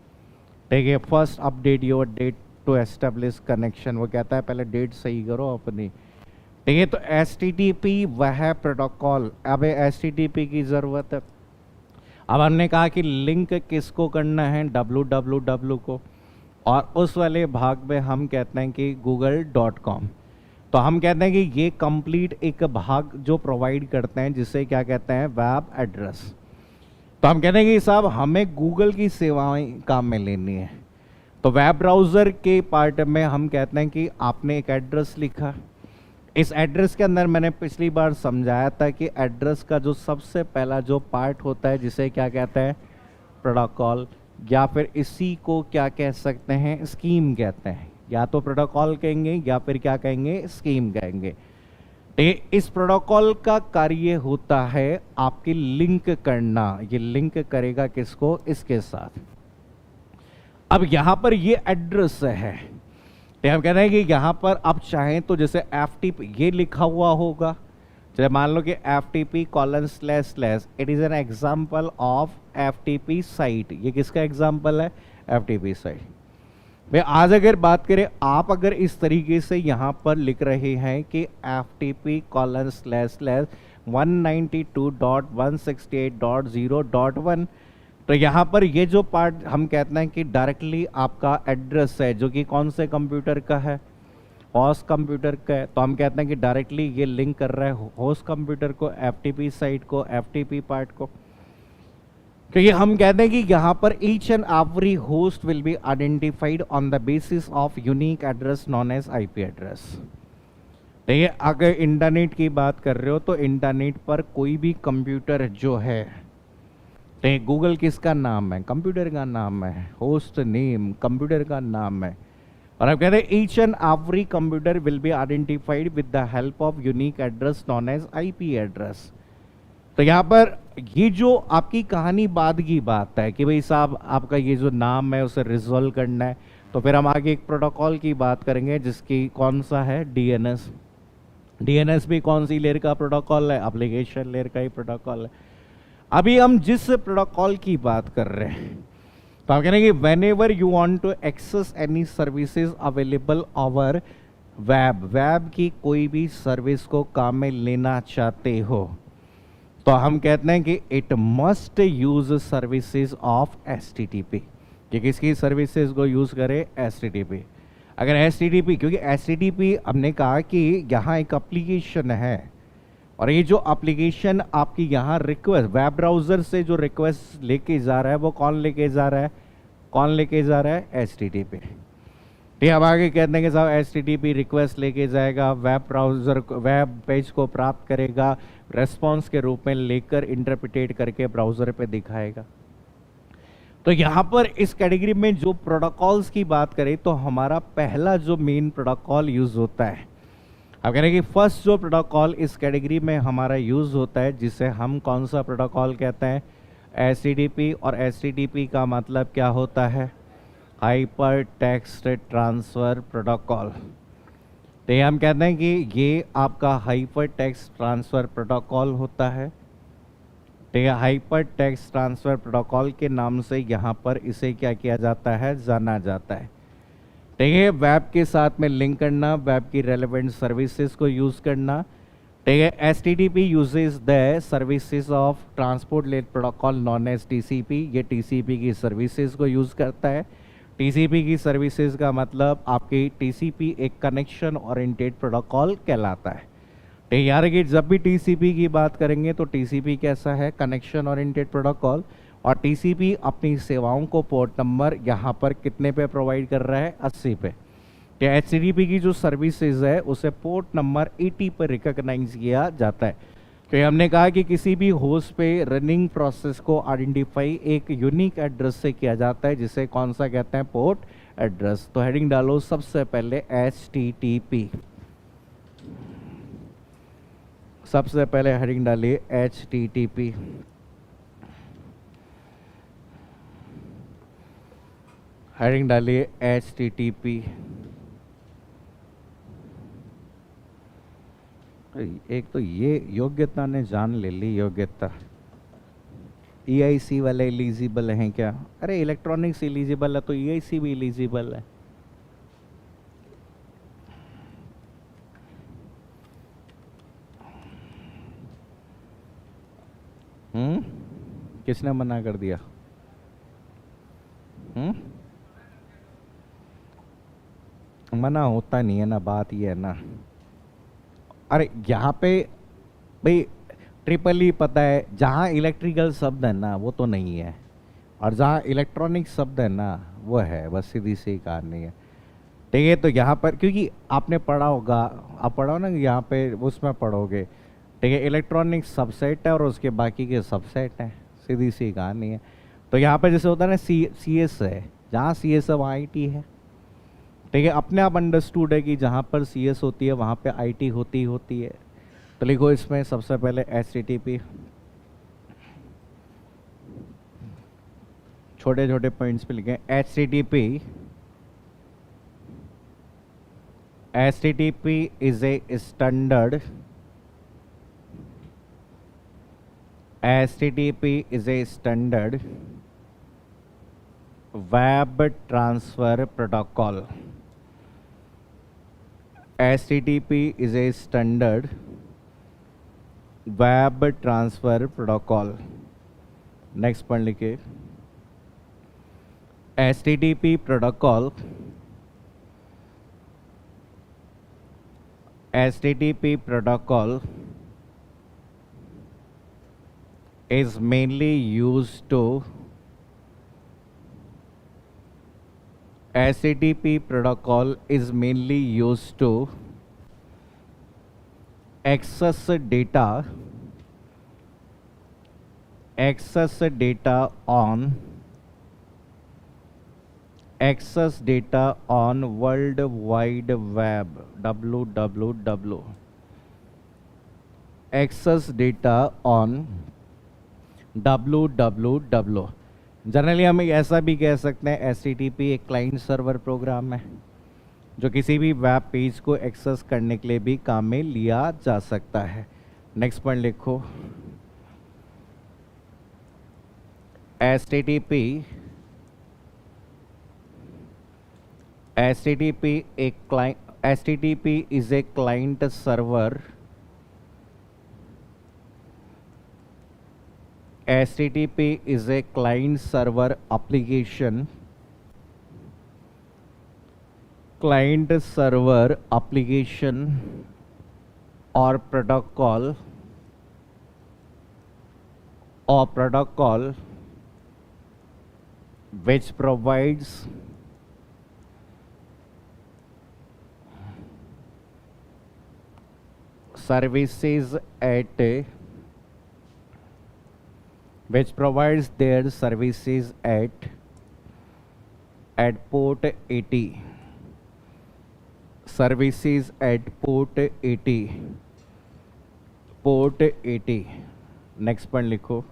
ठीक है, first update your date to establish connection. वो कहता है पहले डेट सही करो अपनी, ठीक है। तो HTTP वह प्रोटोकॉल, अब HTTP की ज़रूरत है। अब हमने कहा कि लिंक किसको करना है? www को, और उस वाले भाग में हम कहते हैं कि google.com। तो हम कहते हैं कि ये कंप्लीट एक भाग जो प्रोवाइड करते हैं, जिसे क्या कहते हैं? Web address. तो हम कहते हैं कि साहब हमें गूगल की सेवाएं काम में लेनी है। तो वेब ब्राउज़र के पार्ट में हम कहते हैं कि आपने एक एड्रेस लिखा, इस एड्रेस के अंदर मैंने पिछली बार समझाया था कि एड्रेस का जो सबसे पहला जो पार्ट होता है, जिसे क्या कहते हैं? प्रोटोकॉल, या फिर इसी को क्या कह सकते हैं? स्कीम कहते हैं। या तो प्रोटोकॉल कहेंगे या फिर क्या कहेंगे? स्कीम कहेंगे। इस प्रोटोकॉल का कार्य होता है आपकी लिंक करना। ये लिंक करेगा किसको? इसके साथ। अब यहाँ पर ये एड्रेस है, तो हम कहते हैं कि यहाँ पर आप चाहें तो जैसे FTP ये लिखा हुआ होगा, जैसे मान लो कि FTP:// it is an example of FTP site. ये किसका एग्जाम्पल है? FTP site. भाई आज अगर बात करें, आप अगर इस तरीके से यहाँ पर लिख रहे हैं कि FTP:// 192.168.0.1, तो यहाँ पर ये जो पार्ट हम कहते हैं कि डायरेक्टली आपका एड्रेस है, जो कि कौन से कंप्यूटर का है? होस्ट कंप्यूटर का है। तो हम कहते हैं कि डायरेक्टली ये लिंक कर रहा है होस्ट कंप्यूटर को, FTP साइट को, FTP पार्ट को। तो ये हम कहते हैं कि यहाँ पर each and every host will be identified on the basis of unique address known as IP address. देखिए अगर इंटरनेट की बात कर रहे हो तो इंटरनेट पर कोई भी कंप्यूटर जो है, देखिए गूगल किसका नाम है? कंप्यूटर का नाम है। होस्ट नेम कंप्यूटर का नाम है। और आप कहते हैं each and every computer will be identified with the help of unique address known as IP address. तो यहाँ पर ये जो आपकी कहानी बाद की बात है कि भाई साहब आपका ये जो नाम है उसे रिजॉल्व करना है, तो फिर हम आगे एक प्रोटोकॉल की बात करेंगे जिसकी कौन सा है? डीएनएस। डीएनएस भी कौन सी लेयर का प्रोटोकॉल है? एप्लीकेशन लेयर का ही प्रोटोकॉल है। अभी हम जिस प्रोटोकॉल की बात कर रहे हैं तो आप कह रहे हैं कि whenever you want to access any services available over web, web की कोई भी सर्विस को काम में लेना चाहते हो तो हम कहते हैं कि it must use services of HTTP, कि किसकी सर्विसेज को यूज करे? एचटीटीपी। अगर एचटीटीपी, क्योंकि एचटीटीपी हमने कहा कि यहाँ एक एप्लीकेशन है और ये जो एप्लीकेशन आपकी यहाँ रिक्वेस्ट वेब ब्राउजर से जो रिक्वेस्ट लेके जा रहा है वो कौन लेके जा रहा है? कौन लेके जा रहा है? एचटीटीपी। ठीक है, अब आगे कहते हैं कि साहब एचटीटीपी रिक्वेस्ट लेके जाएगा, वेब ब्राउजर वेब पेज को प्राप्त करेगा, रेस्पॉन्स के रूप में लेकर इंटरप्रिटेट करके ब्राउजर पे दिखाएगा। तो यहाँ पर इस कैटेगरी में जो प्रोटोकॉल्स की बात करें तो हमारा पहला जो मेन प्रोटोकॉल यूज होता है, अब कह रहे हैं कि फर्स्ट जो प्रोटोकॉल इस कैटेगरी में हमारा यूज होता है जिसे हम कौन सा प्रोटोकॉल कहते हैं? एचटीटीपी। और एचटीटीपी का मतलब क्या होता है? Hyper text transfer protocol. तो हम कहते हैं कि ये आपका हाइपर टेक्स्ट ट्रांसफर प्रोटोकॉल होता है। ठीक है, हाइपर टेक्स्ट ट्रांसफर प्रोटोकॉल के नाम से यहाँ पर इसे क्या किया जाता है? जाना जाता है। ठीक है, वेब के साथ में लिंक करना, वेब की रेलेवेंट सर्विसेज को यूज करना। ठीक है, HTTP uses the services of transport layer protocol known as TCP. ये टीसीपी की सर्विसेज को यूज करता है। टीसीपी की सर्विसेज का मतलब आपकी टीसीपी एक कनेक्शन ओरिएंटेड प्रोटोकॉल कहलाता है। ठीक, यार कि जब भी टीसीपी की बात करेंगे तो टीसीपी कैसा है? Connection oriented protocol. और टीसीपी अपनी सेवाओं को पोर्ट नंबर यहाँ पर कितने पे प्रोवाइड कर रहा है? 80 पे। तो एचटीटीपी की जो सर्विसेज है उसे पोर्ट नंबर 80 पर रिकॉग्नाइज किया जाता है। तो हमने कहा कि किसी भी होस्ट पे रनिंग प्रोसेस को आइडेंटिफाई एक यूनिक एड्रेस से किया जाता है जिसे कौन सा कहते हैं? Port address. तो हेडिंग डालो सबसे पहले एचटीटीपी। सबसे पहले हेडिंग डालिए एचटीटीपी। हेडिंग डालिए एचटीटीपी। एक तो ये योग्यता ने जान ले ली, योग्यता। ईआईसी वाले एलिजिबल हैं क्या? अरे इलेक्ट्रॉनिक्स एलिजिबल है तो ईआईसी भी एलिजिबल है। किसने मना कर दिया? मना होता नहीं है ना, बात ये है ना। अरे यहाँ पे भाई ट्रिपल ही पता है, जहाँ इलेक्ट्रिकल शब्द है ना वो तो नहीं है, और जहाँ इलेक्ट्रॉनिक शब्द है ना वो है, बस सीधी सी कहानी है। ठीक है, तो यहाँ पर क्योंकि आपने पढ़ा होगा, आप पढ़ो ना यहाँ पे उसमें पढ़ोगे। ठीक है, इलेक्ट्रॉनिक सबसेट है और उसके बाकी के सबसेट हैं, सीधी सी कहानी है। तो यहाँ पे जैसे होता है ना सी एस है, जहाँ सी एस है वहाँ आई टी है। ठीक है, अपने आप अंडरस्टूड है कि जहाँ पर सी एस होती है वहाँ पे आई टी होती है। तो लिखो इसमें सबसे पहले एचटीटीपी, छोटे छोटे पॉइंट्स पे लिखें HTTP. HTTP is a standard, HTTP is a standard web transfer protocol. HTTP is a standard web transfer protocol. Next point लिखिए HTTP protocol. HTTP protocol is mainly used to HTTP protocol is mainly used to access data on World Wide Web, www, access data on www। Generally हम ऐसा भी कह सकते हैं HTTP एक क्लाइंट सर्वर प्रोग्राम है जो किसी भी वेब पेज को एक्सेस करने के लिए भी काम में लिया जा सकता है। नेक्स्ट पॉइंट लिखो, HTTP is a client server. HTTP is a client server application. Or protocol which provides services at port 80, services at port 80। Next point लिखो,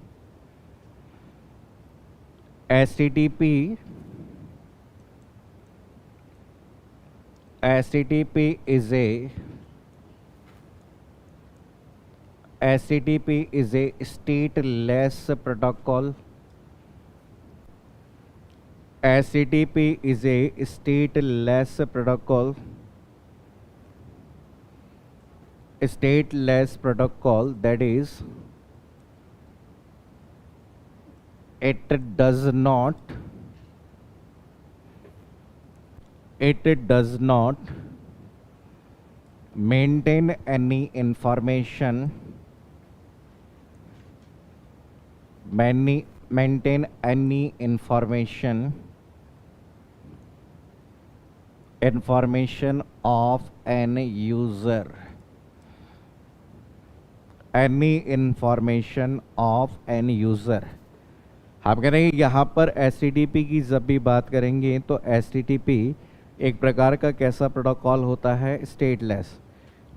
HTTP is a stateless protocol. HTTP is a stateless protocol that is, it does not maintain any information of an user, हम कह रहे हैं यहाँ पर HTTP की जब भी बात करेंगे तो HTTP एक प्रकार का कैसा प्रोटोकॉल होता है, स्टेटलेस।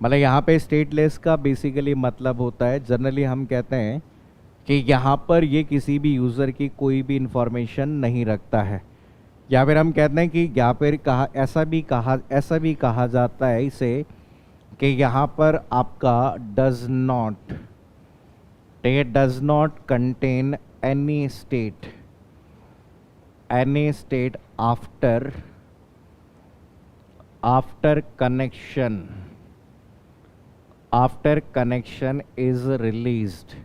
मतलब यहाँ पे स्टेटलेस का बेसिकली मतलब होता है, जनरली हम कहते हैं कि यहाँ पर ये किसी भी यूज़र की कोई भी इंफॉर्मेशन नहीं रखता है, या फिर हम कहते हैं कि यहाँ पर ऐसा भी कहा जाता है इसे कि यहाँ पर आपका does not contain any state after connection is released।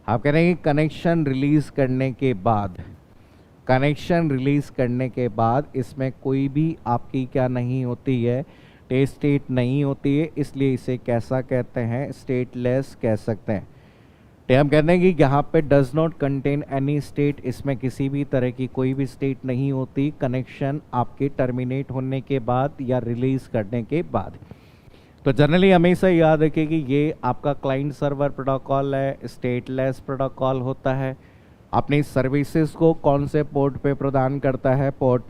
आप कह रहे हैं कि कनेक्शन रिलीज करने के बाद इसमें कोई भी आपकी क्या नहीं होती है, स्टेट नहीं होती है, इसलिए इसे कैसा कहते हैं, स्टेटलेस कह सकते हैं। तो हम कहते हैं कि यहाँ पे does not contain any state, इसमें किसी भी तरह की कोई भी स्टेट नहीं होती कनेक्शन आपके टर्मिनेट होने के बाद या रिलीज करने के बाद। तो जनरली हमेशा याद रखिए कि ये आपका क्लाइंट सर्वर प्रोटोकॉल है, स्टेटलेस प्रोटोकॉल होता है, अपनी सर्विसेज को कौन से पोर्ट पे प्रदान करता है, पोर्ट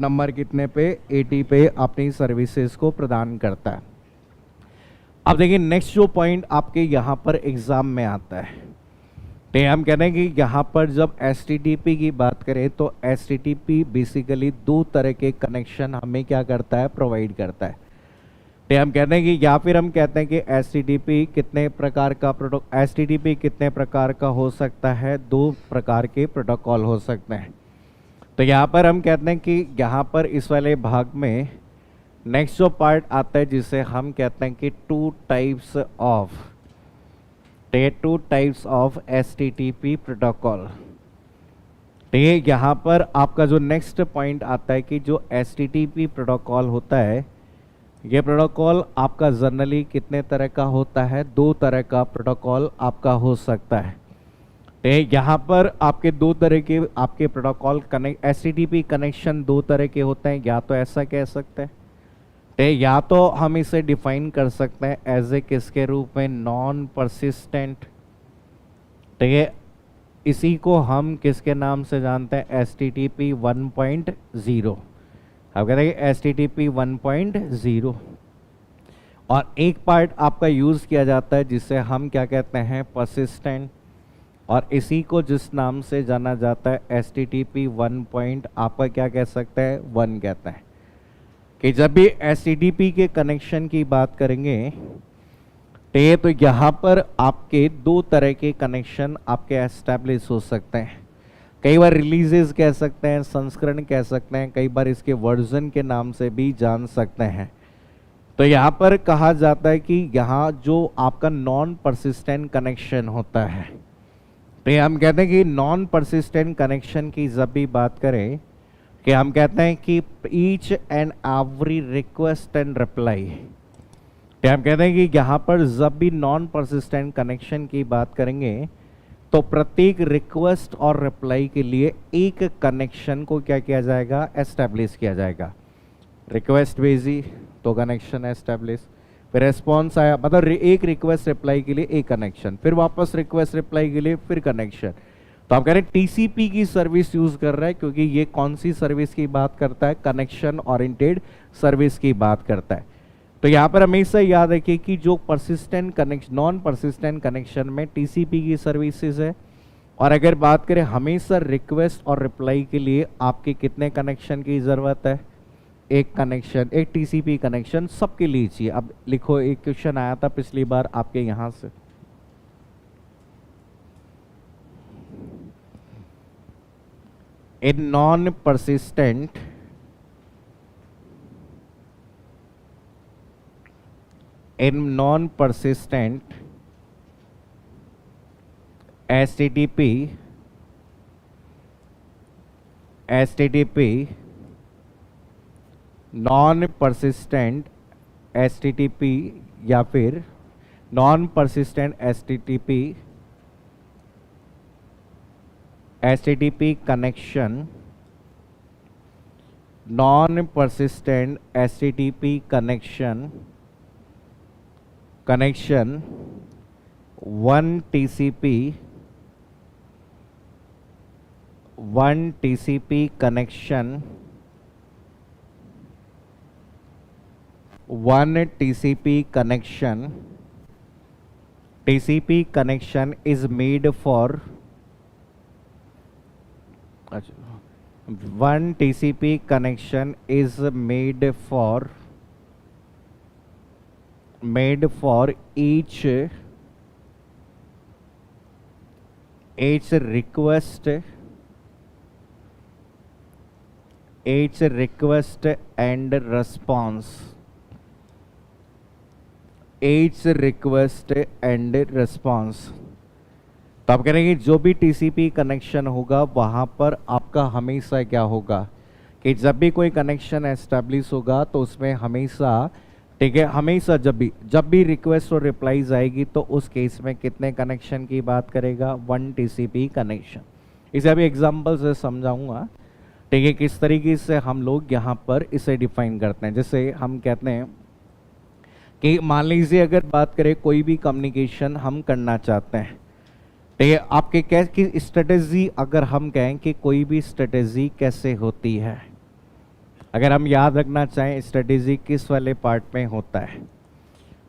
नंबर कितने पे, 80 पे अपनी सर्विसेज को प्रदान करता है। अब देखिए नेक्स्ट जो पॉइंट आपके यहाँ पर एग्जाम में आता है, तो हम कह रहे हैं कि यहाँ पर जब HTTP की बात करें तो HTTP बेसिकली दो तरह के कनेक्शन हमें क्या करता है, प्रोवाइड करता है। तो हम कहते हैं कि या फिर हम कहते हैं कि HTTP कितने प्रकार का हो सकता है, दो प्रकार के प्रोटोकॉल हो सकते हैं। तो यहाँ पर हम कहते हैं कि यहाँ पर इस वाले भाग में नेक्स्ट जो पार्ट आता है जिसे हम कहते हैं कि two types of HTTP protocol. तो ये यहाँ पर आपका जो नेक्स्ट पॉइंट आता है कि जो HTTP प्रोटोकॉल होता है, ये प्रोटोकॉल आपका जनरली कितने तरह का होता है, दो तरह का प्रोटोकॉल आपका हो सकता है। तो यहाँ पर आपके दो तरह के आपके प्रोटोकॉल HTTP कनेक्शन दो तरह के होते हैं, या तो ऐसा कह सकते हैं तो या तो हम इसे डिफाइन कर सकते हैं एज ए किसके रूप में, नॉन परसिस्टेंट। ठीक है, इसी को हम किसके नाम से जानते हैं, HTTP 1.0। अब कहते हैं HTTP 1.0। और एक पार्ट आपका यूज किया जाता है जिसे हम क्या कहते हैं, परसिस्टेंट, और इसी को जिस नाम से जाना जाता है HTTP 1. आपका क्या कह सकते हैं, 1 कहते हैं। कि जब भी HTTP के कनेक्शन की बात करेंगे तो यहाँ पर आपके दो तरह के कनेक्शन आपके एस्टैब्लिश हो सकते हैं। कई बार रिलीजेस कह सकते हैं, संस्करण कह सकते हैं, कई बार इसके वर्जन के नाम से भी जान सकते हैं। तो यहाँ पर कहा जाता है कि यहाँ जो आपका नॉन परसिस्टेंट कनेक्शन होता है, तो हम कहते हैं कि नॉन परसिस्टेंट कनेक्शन की जब भी बात करें कि हम कहते हैं कि each and every request and reply, तो हम कहते हैं कि यहाँ पर जब भी नॉन परसिस्टेंट कनेक्शन की बात करेंगे तो प्रत्येक रिक्वेस्ट और रिप्लाई के लिए एक कनेक्शन को क्या किया जाएगा, एस्टैब्लिश किया जाएगा। रिक्वेस्ट भेजी तो कनेक्शन एस्टैब्लिश, फिर रेस्पॉन्स आया, मतलब एक रिक्वेस्ट रिप्लाई के लिए एक कनेक्शन, फिर वापस रिक्वेस्ट रिप्लाई के लिए फिर कनेक्शन। तो आप कह रहे हैं टीसीपी की सर्विस यूज कर रहा है, क्योंकि ये कौन सी सर्विस की बात करता है, कनेक्शन ओरिएंटेड सर्विस की बात करता है। तो यहाँ पर हमेशा याद रखिए कि जो persistent connection, non persistent connection में टीसीपी की सर्विसेज है, और अगर बात करें हमेशा रिक्वेस्ट और रिप्लाई के लिए आपके कितने कनेक्शन की जरूरत है, एक कनेक्शन, एक टीसीपी कनेक्शन सबके लिए चाहिए। अब लिखो, एक क्वेश्चन आया था पिछली बार आपके यहां से, in non-persistent HTTP non persistent HTTP या फिर non persistent HTTP connection, non persistent HTTP connection 1 TCP connection, 1 TCP connection. TCP connection is made for 1 TCP connection is made for each request and response, तो आप कह रहे हैं कि जो भी टीसीपी कनेक्शन होगा वहां पर आपका हमेशा क्या होगा कि जब भी कोई कनेक्शन एस्टैब्लिश होगा तो उसमें हमेशा, ठीक है, हमेशा जब भी रिक्वेस्ट और रिप्लाईज आएगी तो उस केस में कितने कनेक्शन की बात करेगा, 1 टीसीपी कनेक्शन। इसे अभी एग्जांपल से समझाऊंगा, ठीक है, किस तरीके से हम लोग यहाँ पर इसे डिफाइन करते हैं। जैसे हम कहते हैं कि मान लीजिए अगर बात करें कोई भी कम्युनिकेशन हम करना चाहते हैं, ठीक है, आपके कैसे स्ट्रेटेजी, अगर हम कहें कि कोई भी स्ट्रेटेजी कैसे होती है, अगर हम याद रखना चाहें स्ट्रेटेजी किस वाले पार्ट में होता है,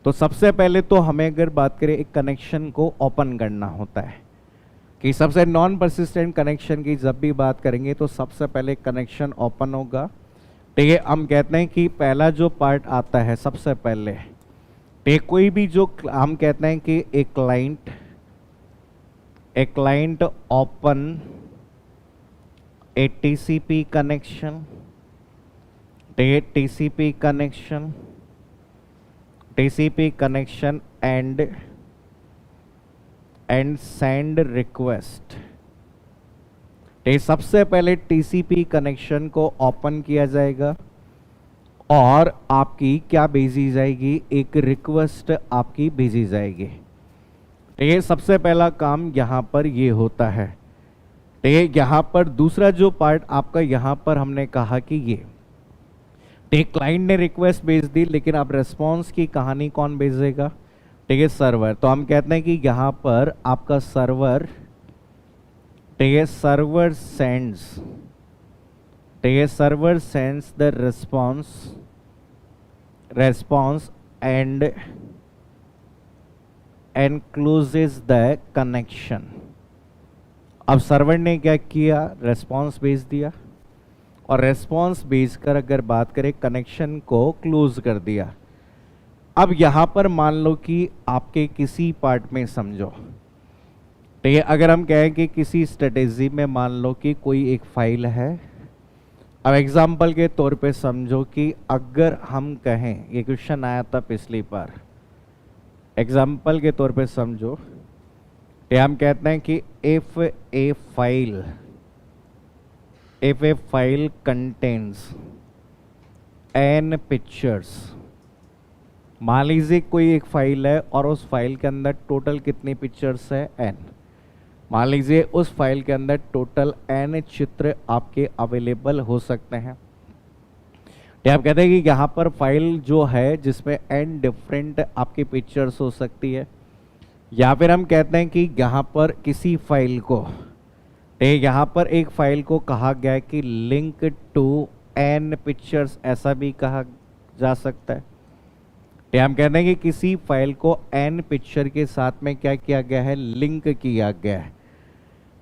तो सबसे पहले तो हमें अगर बात करें एक कनेक्शन को ओपन करना होता है, कि सबसे नॉन परसिस्टेंट कनेक्शन की जब भी बात करेंगे तो सबसे पहले कनेक्शन ओपन होगा। ठीक है, हम कहते हैं कि पहला जो पार्ट आता है सबसे पहले, ठीक, कोई भी जो हम कहते हैं कि एक client open A TCP connection, TCP connection and send request। सबसे पहले TCP कनेक्शन को ओपन किया जाएगा और आपकी क्या भेजी जाएगी, एक रिक्वेस्ट आपकी भेजी जाएगी। ये सबसे पहला काम यहाँ पर ये होता है। यहाँ पर दूसरा जो पार्ट आपका यहाँ पर हमने कहा कि ये एक क्लाइंट ने रिक्वेस्ट भेज दी, लेकिन अब रेस्पॉन्स की कहानी कौन भेजेगा? ठीक है, सर्वर। तो हम कहते हैं कि यहाँ पर आपका सर्वर, ठीक है, सर्वर सेंड्स, ठीक है, server sends the response and closes the connection. अब सर्वर ने क्या किया? रेस्पॉन्स भेज दिया, और रेस्पॉन्स भेजकर अगर बात करें कनेक्शन को क्लोज कर दिया। अब यहाँ पर मान लो कि आपके किसी पार्ट में समझो, ठीक है, अगर हम कहें कि किसी स्ट्रेटेजी में मान लो कि कोई एक फाइल है। अब एग्जाम्पल के तौर पे समझो कि अगर हम कहें, ये क्वेश्चन आया था पिछली बार, एग्जाम्पल के तौर पे समझो कि हम कहते हैं कि if A file contains n pictures. मान लीजिए कोई एक फाइल है और उस फाइल के अंदर टोटल कितनी पिक्चर्स है? n। मान लीजिए उस फाइल के अंदर टोटल n चित्र आपके अवेलेबल हो सकते हैं। तो आप कहते हैं कि यहाँ पर फाइल जो है जिसमें n डिफरेंट आपकी पिक्चर्स हो सकती है, या फिर हम कहते हैं कि यहाँ पर किसी फाइल को, यहाँ पर एक फाइल को कहा गया है कि लिंक टू n पिक्चर्स, ऐसा भी कहा जा सकता है। तो हम कहते हैं कि किसी फाइल को n पिक्चर के साथ में क्या किया गया है? लिंक किया गया है।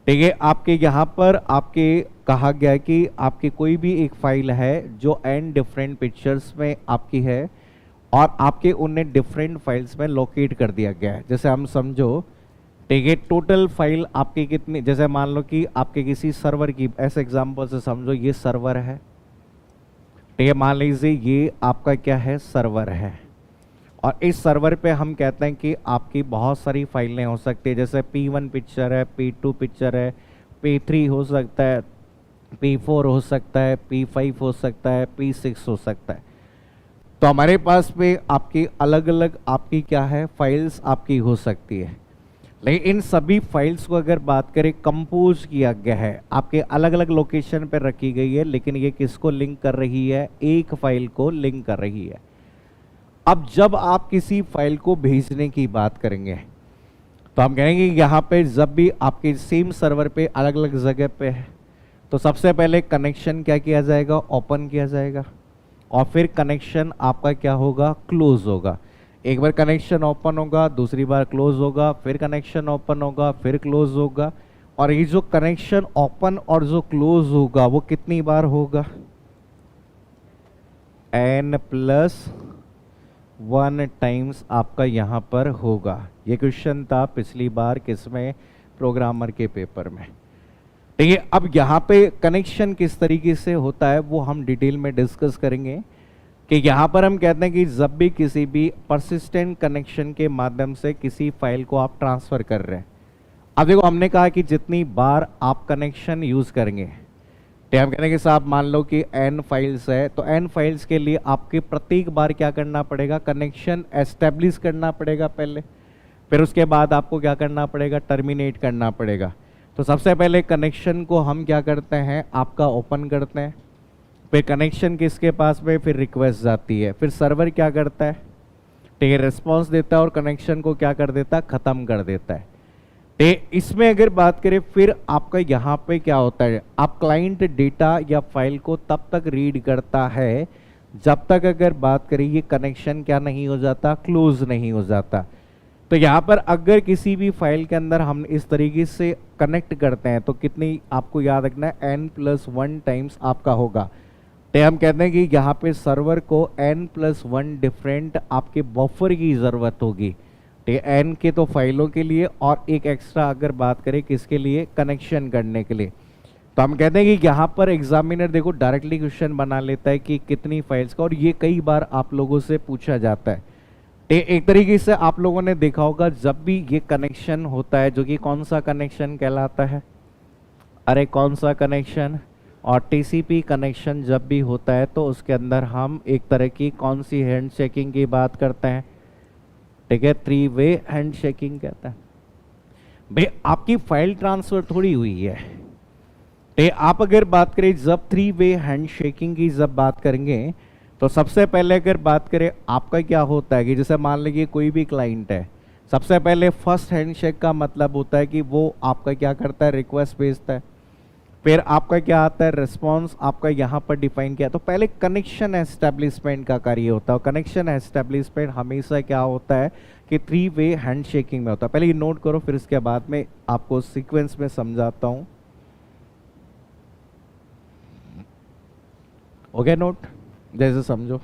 ठीक है, आपके यहाँ पर आपके कहा गया है कि आपकी कोई भी एक फाइल है जो n डिफरेंट पिक्चर्स में आपकी है, और आपके उन्हें डिफरेंट फाइल्स में लोकेट कर दिया गया है। जैसे हम समझो, ठीक है, टोटल फाइल आपकी कितनी, जैसे मान लो कि आपके किसी सर्वर की, ऐसे एग्जांपल से समझो ये सर्वर है, ठीक है, मान लीजिए ये आपका क्या है? सर्वर है। और इस सर्वर पे हम कहते हैं कि आपकी बहुत सारी फाइलें हो सकती है, जैसे P1 पिक्चर है, P2 पिक्चर है, P3 हो सकता है, P4 हो सकता है, P5 हो सकता है, P6 हो सकता है। तो हमारे पास में आपकी अलग अलग आपकी क्या है? फाइल्स आपकी हो सकती है। लेकिन इन सभी फाइल्स को अगर बात करें, कंपोज किया गया है, आपके अलग अलग लोकेशन पर रखी गई है, लेकिन ये किसको लिंक कर रही है? एक फाइल को लिंक कर रही है। अब जब आप किसी फाइल को भेजने की बात करेंगे, तो हम कहेंगे कि यहाँ पे जब भी आपके सेम सर्वर पे अलग अलग जगह पे है, तो सबसे पहले कनेक्शन क्या किया जाएगा? ओपन किया जाएगा, और फिर कनेक्शन आपका क्या होगा? क्लोज होगा। एक बार कनेक्शन ओपन होगा, दूसरी बार क्लोज होगा, फिर कनेक्शन ओपन होगा, फिर क्लोज होगा। और ये जो कनेक्शन ओपन और जो क्लोज होगा वो कितनी बार होगा? n+1 टाइम्स आपका यहाँ पर होगा। ये क्वेश्चन था पिछली बार किसमें? प्रोग्रामर के पेपर में। ठीक है, अब यहाँ पे कनेक्शन किस तरीके से होता है वो हम डिटेल में डिस्कस करेंगे। कि यहाँ पर हम कहते हैं कि जब भी किसी भी परसिस्टेंट कनेक्शन के माध्यम से किसी फाइल को आप ट्रांसफर कर रहे हैं, अब देखो हमने कहा कि जितनी बार आप कनेक्शन यूज करेंगे, तो हम कहते हैं कि साहब मान लो कि n फाइल्स है, तो n फाइल्स के लिए आपके प्रत्येक बार क्या करना पड़ेगा? कनेक्शन एस्टेब्लिश करना पड़ेगा पहले, फिर उसके बाद आपको क्या करना पड़ेगा? टर्मिनेट करना पड़ेगा। तो सबसे पहले कनेक्शन को हम क्या करते हैं? आपका ओपन करते हैं, फिर कनेक्शन किसके पास में? फिर रिक्वेस्ट जाती है, फिर सर्वर क्या करता है? ठीक है, रिस्पॉन्स देता है और कनेक्शन को क्या कर देता है? खत्म कर देता है। इसमें अगर बात करें फिर आपका यहाँ पे क्या होता है? आप क्लाइंट डेटा या फाइल को तब तक रीड करता है जब तक अगर बात करें ये कनेक्शन क्या नहीं हो जाता? क्लोज नहीं हो जाता। तो यहाँ पर अगर किसी भी फाइल के अंदर हम इस तरीके से कनेक्ट करते हैं तो कितनी आपको याद रखना है? n+1 टाइम्स आपका होगा। तो हम कहते हैं कि यहाँ पे सर्वर को n+1 डिफरेंट आपके बफर की ज़रूरत होगी, n के तो फाइलों के लिए, और एक एक्स्ट्रा अगर बात करें किसके लिए? कनेक्शन करने के लिए। तो हम कहते हैं कि यहाँ पर एग्जामिनर देखो डायरेक्टली क्वेश्चन बना लेता है कि कितनी फाइल्स का, और ये कई बार आप लोगों से पूछा जाता है। एक तरीके से आप लोगों ने देखा होगा जब भी ये कनेक्शन होता है, जो कि कौन सा कनेक्शन कहलाता है? अरे कौन सा कनेक्शन? और टीसीपी कनेक्शन जब भी होता है तो उसके अंदर हम एक तरह की कौन सी हैंड शेकिंग की बात करते हैं? ठीक है, 3 वे हैंड शेकिंग कहते हैं। भाई आपकी फाइल ट्रांसफर थोड़ी हुई है। आप अगर बात करें जब 3 वे हैंड शेकिंग की जब बात करेंगे, तो सबसे पहले अगर बात करें आपका क्या होता है कि जैसे मान लीजिए कोई भी क्लाइंट है, सबसे पहले फर्स्ट हैंडशेक का मतलब होता है कि वो आपका क्या करता है, रिक्वेस्ट भेजता है। फिर आपका क्या आता है, रिस्पॉन्स आपका यहाँ पर डिफाइन किया। तो पहले कनेक्शन एस्टेब्लिशमेंट का कार्य होता है। कनेक्शन एस्टेब्लिशमेंट हमेशा क्या होता है कि 3 वे हैंडशेकिंग में होता है। पहले ये नोट करो, फिर इसके बाद में आपको सीक्वेंस में समझाता हूँ। हो गया नोट? जैसे समझो,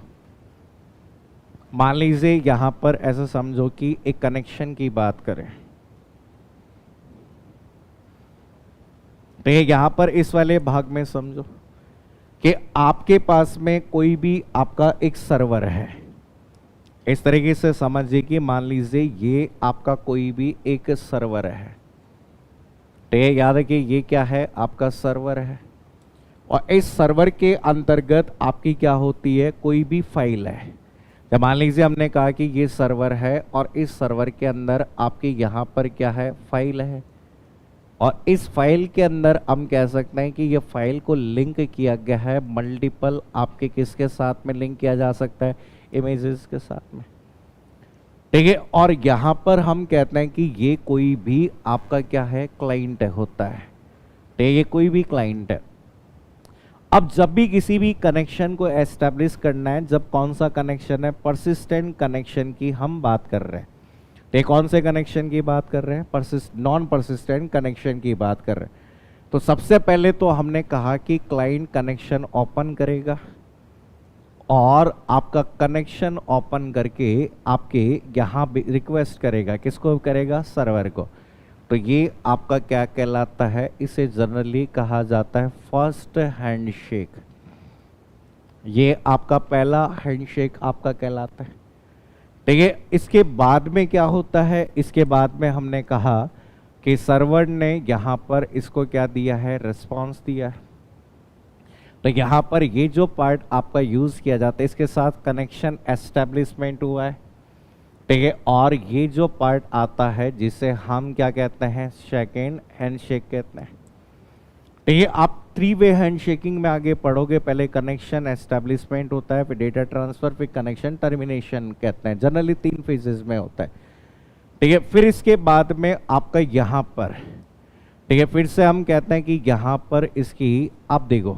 मान लीजिए यहां पर ऐसा समझो कि एक कनेक्शन की बात करें, तो यहां पर इस वाले भाग में समझो कि आपके पास में कोई भी आपका एक सर्वर है। इस तरीके से समझिए कि मान लीजिए ये आपका कोई भी एक सर्वर है, तो ये याद है कि ये क्या है, आपका सर्वर है। और इस सर्वर के अंतर्गत आपकी क्या होती है, कोई भी फाइल है। तो मान लीजिए हमने कहा कि ये सर्वर है और इस सर्वर के अंदर आपके यहाँ पर क्या है, फाइल है। और इस फाइल के अंदर हम कह सकते हैं कि ये फाइल को लिंक किया गया है मल्टीपल, आपके किसके साथ में लिंक किया जा सकता है, इमेजेस के साथ में, ठीक है। और यहाँ पर हम कहते हैं कि ये कोई भी आपका क्या है, क्लाइंट होता है। तो ये कोई भी क्लाइंट है। अब जब भी किसी भी कनेक्शन को एस्टेब्लिश करना है, जब कौन सा कनेक्शन है, परसिस्टेंट कनेक्शन की हम बात कर रहे हैं। तो कौन से कनेक्शन की बात कर रहे हैं, नॉन परसिस्टेंट कनेक्शन की बात कर रहे हैं। तो सबसे पहले तो हमने कहा कि क्लाइंट कनेक्शन ओपन करेगा और आपका कनेक्शन ओपन करके आपके यहाँ रिक्वेस्ट करेगा, किसको करेगा, सर्वर को। तो ये आपका क्या कहलाता है, इसे जनरली कहा जाता है फर्स्ट हैंडशेक। ये आपका पहला हैंडशेक आपका कहलाता है, ठीक है। इसके बाद में क्या होता है, इसके बाद में हमने कहा कि सर्वर ने यहाँ पर इसको क्या दिया है, रिस्पॉन्स दिया है। तो यहाँ पर ये जो पार्ट आपका यूज किया जाता है, इसके साथ कनेक्शन एस्टेब्लिशमेंट हुआ है, ठीक है। और ये जो पार्ट आता है जिसे हम क्या कहते हैं, सेकेंड हैंडशेक कहते हैं, ठीक है। आप 3 वे हैंडशेकिंग में आगे पढ़ोगे, पहले कनेक्शन एस्टेब्लिशमेंट होता है, फिर डेटा ट्रांसफर, फिर कनेक्शन टर्मिनेशन कहते हैं। जनरली 3 फेजेस में होता है, ठीक है। फिर इसके बाद में आपका यहाँ पर, ठीक है, फिर से हम कहते हैं कि यहाँ पर इसकी आप देखो,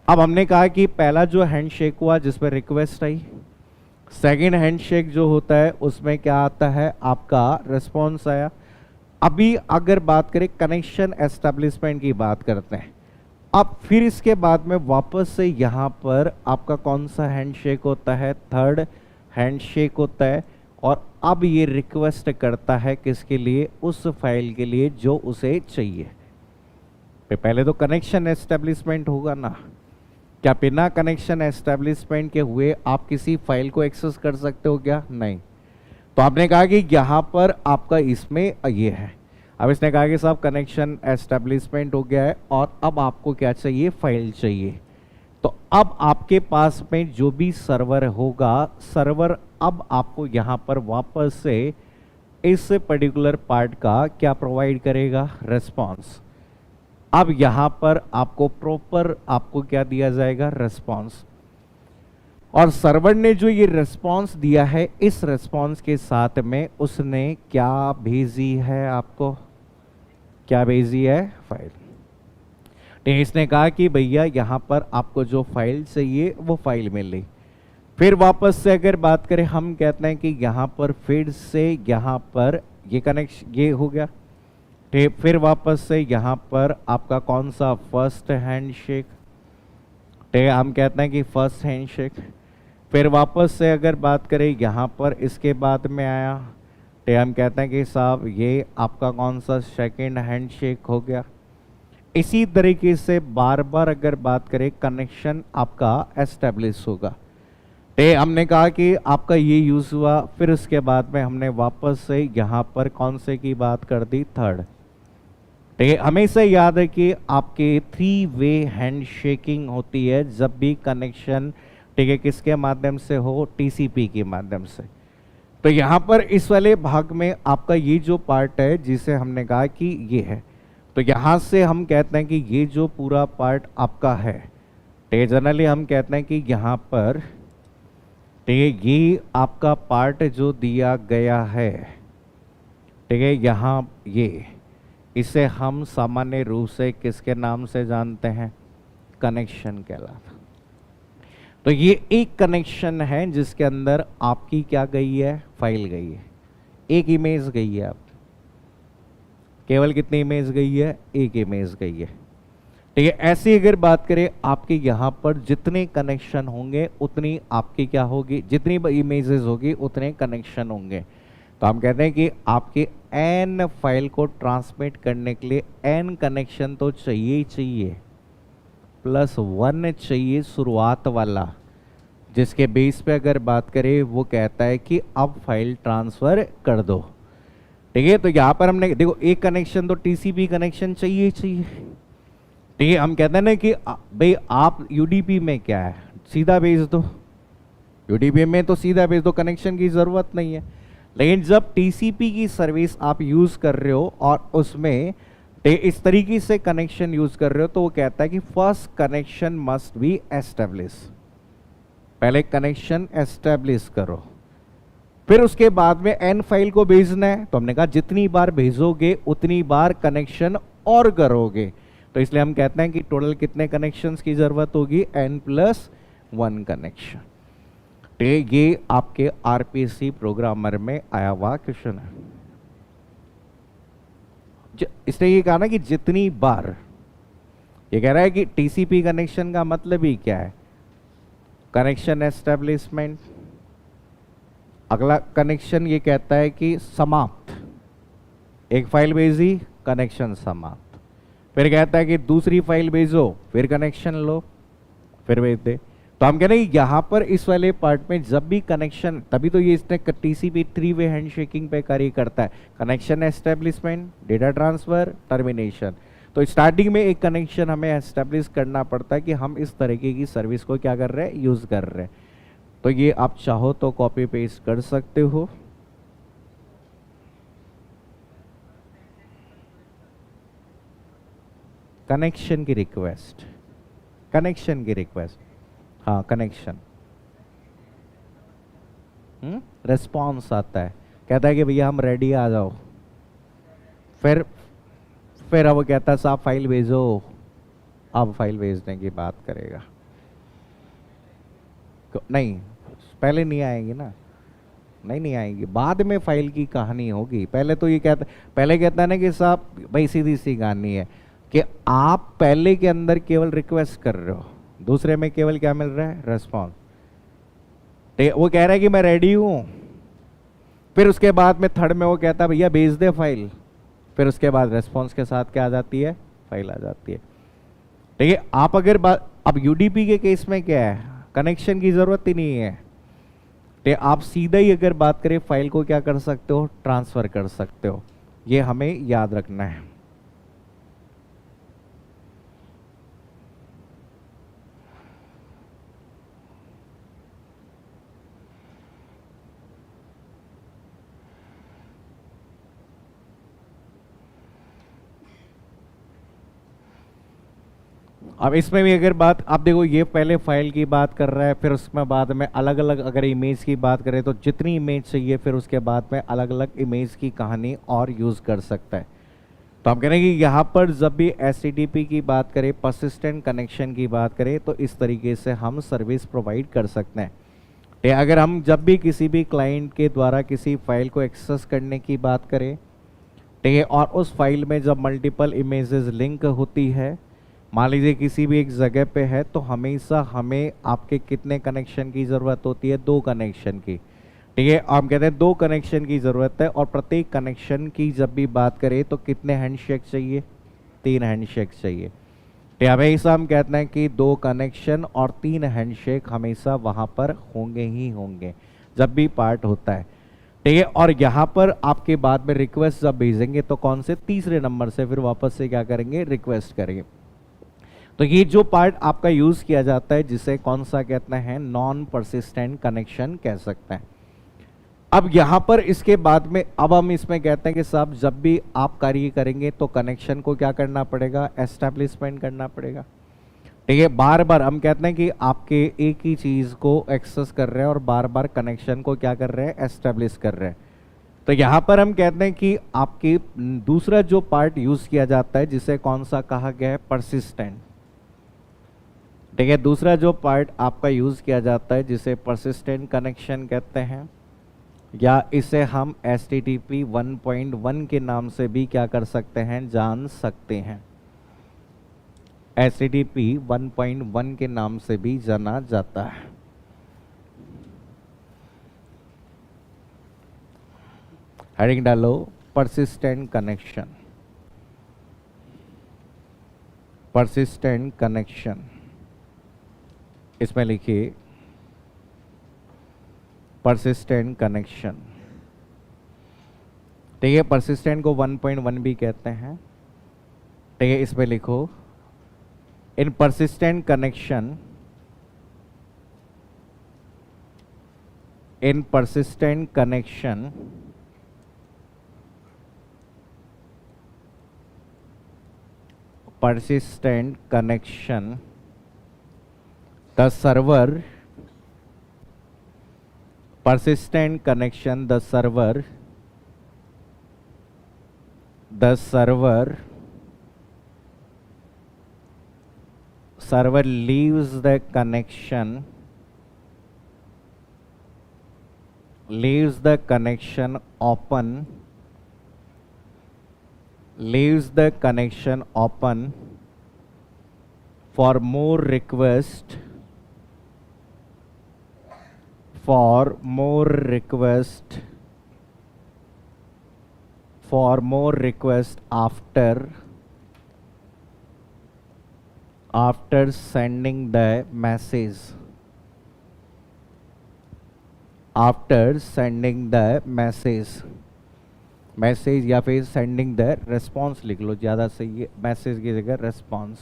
अब हमने कहा कि पहला जो हैंडशेक हुआ जिसमें रिक्वेस्ट आई, सेकेंड हैंडशेक जो होता है उसमें क्या आता है, आपका रिस्पॉन्स आया। अभी अगर बात करें कनेक्शन एस्टेब्लिशमेंट की बात करते हैं, अब फिर इसके बाद में वापस से यहाँ पर आपका कौन सा हैंडशेक होता है, थर्ड हैंडशेक होता है। और अब ये रिक्वेस्ट करता है किसके लिए, उस फाइल के लिए जो उसे चाहिए। पहले तो कनेक्शन एस्टेब्लिशमेंट होगा ना, क्या बिना कनेक्शन एस्टेब्लिशमेंट के हुए आप किसी फाइल को एक्सेस कर सकते हो क्या, नहीं। तो आपने कहा कि यहाँ पर आपका इसमें ये है, अब इसने कहा कि साहब कनेक्शन एस्टेब्लिशमेंट हो गया है और अब आपको क्या चाहिए, फाइल चाहिए। तो अब आपके पास में जो भी सर्वर होगा, सर्वर अब आपको यहाँ पर वापस से इस पर्टिकुलर पार्ट का क्या प्रोवाइड करेगा, रिस्पॉन्स। अब यहाँ पर आपको प्रॉपर आपको क्या दिया जाएगा, रिस्पॉन्स। और सर्वर ने जो ये रिस्पॉन्स दिया है, इस रिस्पॉन्स के साथ में उसने क्या भेजी है, आपको क्या भेजी है, फाइल। तो इसने कहा कि भैया यहाँ पर आपको जो फाइल चाहिए वो फाइल मिल गई। फिर वापस से अगर बात करें, हम कहते हैं कि यहाँ पर फिर से यहाँ पर ये कनेक्शन ये हो गया, फिर वापस से यहाँ पर आपका कौन सा, फर्स्ट हैंडशेक, हम कहते हैं कि फर्स्ट हैंडशेक। फिर वापस से अगर बात करें यहाँ पर इसके बाद में आया, तो हम कहते हैं कि साहब ये आपका कौन सा, सेकंड हैंडशेक हो गया। इसी तरीके से बार बार अगर बात करें कनेक्शन आपका एस्टेब्लिश होगा। तो हमने कहा कि आपका ये यूज हुआ, फिर उसके बाद में हमने वापस से यहाँ पर कौन से की बात कर दी, थर्ड। ठीक है, हमेशा याद है कि आपके 3 वे हैंडशेकिंग होती है जब भी कनेक्शन, ठीक है, किसके माध्यम से हो, टीसीपी के माध्यम से। तो यहाँ पर इस वाले भाग में आपका ये जो पार्ट है जिसे हमने कहा कि ये है, तो यहाँ से हम कहते हैं कि ये जो पूरा पार्ट आपका है, है। जनरली हम कहते हैं कि यहाँ पर ये आपका पार्ट जो दिया गया है, ठीक है, यहाँ ये, इसे हम सामान्य रूप से किसके नाम से जानते हैं? कनेक्शन कहलाता। तो ये एक कनेक्शन है जिसके अंदर आपकी क्या गई है? फाइल गई है, एक इमेज गई है। आप केवल कितनी इमेज गई है? एक इमेज गई है, ठीक है। ऐसी अगर बात करें, आपके यहाँ पर जितने कनेक्शन होंगे उतनी आपकी क्या होगी? जितनी इमेजेस होगी उतने कनेक्शन होंगे। तो हम कहते हैं कि आपके n फाइल को ट्रांसमिट करने के लिए n कनेक्शन तो चाहिए ही चाहिए, +1 चाहिए शुरुआत वाला, जिसके बेस पे अगर बात करें वो कहता है कि अब फाइल ट्रांसफर कर दो, ठीक है। तो यहाँ पर हमने देखो एक कनेक्शन तो टीसीपी कनेक्शन चाहिए ही चाहिए, ठीक है। हम कहते हैं ना कि भाई आप यूडीपी में क्या है, सीधा भेज दो, यूडीपी में तो सीधा भेज दो, कनेक्शन की जरूरत नहीं है। लेकिन जब टीसीपी की सर्विस आप यूज कर रहे हो और उसमें इस तरीके से कनेक्शन यूज कर रहे हो, तो वो कहता है कि first connection must be establish, पहले कनेक्शन एस्टेब्लिश करो, फिर उसके बाद में एन फाइल को भेजना है। तो हमने कहा जितनी बार भेजोगे उतनी बार कनेक्शन और करोगे, तो इसलिए हम कहते हैं कि टोटल कितने कनेक्शंस की जरूरत होगी? n+1 connection. तो ये आपके आरपीसी प्रोग्रामर में आया हुआ क्वेश्चन है। इसने ये कहा ना कि जितनी बार, ये कह रहा है कि टीसीपी कनेक्शन का मतलब ही क्या है? Connection establishment. अगला कनेक्शन ये कहता है कि समाप्त, एक फाइल भेजी, कनेक्शन समाप्त। फिर कहता है कि दूसरी फाइल भेजो, फिर कनेक्शन लो, फिर भेज दे। तो हम कह रहे हैं यहाँ पर इस वाले पार्ट में जब भी कनेक्शन, तभी तो ये इसने टीसीपी 3-वे हैंडशेकिंग पे कार्य करता है। Connection establishment, data transfer, termination. तो स्टार्टिंग में एक कनेक्शन हमें एस्टेब्लिश करना पड़ता है कि हम इस तरीके की सर्विस को क्या कर रहे हैं? यूज कर रहे हैं। तो ये आप चाहो तो कॉपी पेस्ट कर सकते हो। कनेक्शन की रिक्वेस्ट, कनेक्शन की रिक्वेस्ट, हाँ कनेक्शन, रिस्पॉन्स आता है, कहता है कि भैया हम रेडी, आ जाओ। फिर अब वो कहता है साहब फाइल भेजो, अब फाइल भेजने की बात करेगा। नहीं, पहले नहीं आएगी ना, नहीं आएगी, बाद में फाइल की कहानी होगी। पहले तो ये पहले कहता है ना कि साहब भाई सीधी सी कहानी है कि आप पहले के अंदर केवल रिक्वेस्ट कर रहे हो, दूसरे में केवल क्या मिल रहा है? रेस्पॉन्स। वो कह रहा है कि मैं रेडी हूं, फिर उसके बाद में थर्ड में वो कहता है भैया भेज दे फाइल, फिर उसके बाद रेस्पॉन्स के साथ क्या आ जाती है? फाइल आ जाती है, ठीक है। आप अगर बात, अब यूडीपी के केस में क्या है? कनेक्शन की जरूरत ही नहीं है, तो आप सीधा ही अगर बात करें फाइल को क्या कर सकते हो? ट्रांसफर कर सकते हो। ये हमें याद रखना है। अब इसमें भी अगर बात, आप देखो ये पहले फाइल की बात कर रहा है, फिर उसमें बाद में अलग अलग अगर इमेज की बात करें तो जितनी इमेज चाहिए फिर उसके बाद में अलग अलग इमेज की कहानी और यूज कर सकता है। तो हम कह रहे हैं कि यहाँ पर जब भी एचटीटीपी की बात करें, परसिस्टेंट कनेक्शन की बात करें, तो इस तरीके से हम सर्विस प्रोवाइड कर सकते हैं। अगर हम जब भी किसी भी क्लाइंट के द्वारा किसी फाइल को एक्सेस करने की बात करें, ठीक है, और उस फाइल में जब मल्टीपल इमेजेस लिंक होती है, मान लीजिए किसी भी एक जगह पे है, तो हमेशा हमें आपके कितने कनेक्शन की ज़रूरत होती है? 2 कनेक्शन की, ठीक है। हम कहते हैं 2 कनेक्शन की ज़रूरत है, और प्रत्येक कनेक्शन की जब भी बात करें तो कितने हैंडशेक चाहिए? 3 हैंडशेक चाहिए। तो हमेशा हम कहते हैं कि 2 कनेक्शन और 3 हैंडशेक हमेशा वहाँ पर होंगे ही होंगे जब भी पार्ट होता है, ठीक है। और यहाँ पर आपके बाद में रिक्वेस्ट जब भेजेंगे तो कौन से? तीसरे नंबर से फिर वापस से क्या करेंगे? रिक्वेस्ट करेंगे। तो ये जो पार्ट आपका यूज किया जाता है, जिसे कौन सा कहते हैं? नॉन परसिस्टेंट कनेक्शन कह सकते हैं। अब यहां पर इसके बाद में अब हम इसमें कहते हैं कि साहब जब भी आप कार्य करेंगे तो कनेक्शन को क्या करना पड़ेगा? एस्टैब्लिशमेंट करना पड़ेगा। ठीक है, बार बार हम कहते हैं कि आपके एक ही चीज को एक्सेस कर रहे हैं और बार बार कनेक्शन को क्या कर रहे हैं, एस्टेब्लिश कर रहे हैं। तो यहां पर हम कहते हैं कि आपकी दूसरा जो पार्ट यूज किया जाता है जिसे कौन सा कहा गया है, परसिस्टेंट। ठीक है, दूसरा जो पार्ट आपका यूज किया जाता है जिसे परसिस्टेंट कनेक्शन कहते हैं, या इसे हम HTTP 1.1 के नाम से भी क्या कर सकते हैं, जान सकते हैं। HTTP 1.1 के नाम से भी जाना जाता है। हेडिंग डालो, परसिस्टेंट कनेक्शन। परसिस्टेंट कनेक्शन, इसमें लिखिए परसिस्टेंट कनेक्शन। ठीक है, परसिस्टेंट को 1.1 भी कहते हैं। ठीक है, इसमें लिखो, इन persistent connection, in persistent connection, persistent connection, the server, persistent connection, the server leaves the connection open, for more request after sending the message, message या फिर सेंडिंग द रेस्पॉन्स लिख लो, ज़्यादा सही है, मैसेज की जगह रेस्पॉन्स।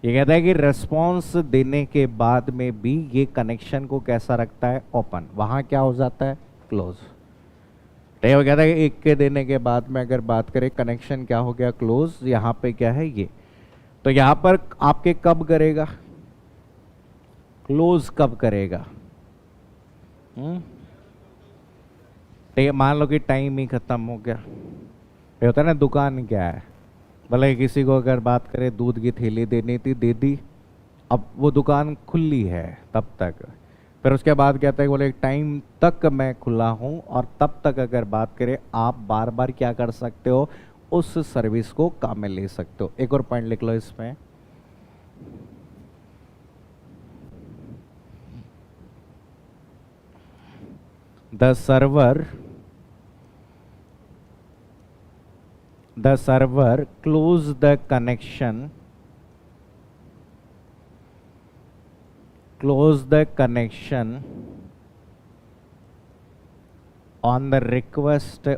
ये कहता है कि रेस्पॉन्स देने के बाद में भी ये कनेक्शन को कैसा रखता है, ओपन। वहाँ क्या हो जाता है, क्लोज। तो वो कहता है कि एक के देने के बाद में अगर बात करें, कनेक्शन क्या हो गया, क्लोज। यहाँ पे क्या है, ये तो यहाँ पर आपके कब करेगा, क्लोज कब करेगा। मान लो कि टाइम ही खत्म हो गया, ये होता है ना, दुकान क्या है, भले किसी को अगर बात करें दूध की थैली देनी थी, दे दी, अब वो दुकान खुली है तब तक, फिर उसके बाद कहता है बोले टाइम तक मैं खुला हूँ, और तब तक अगर बात करें आप बार बार क्या कर सकते हो, उस सर्विस को काम में ले सकते हो। एक और पॉइंट लिख लो इसमें, the server close the connection on the request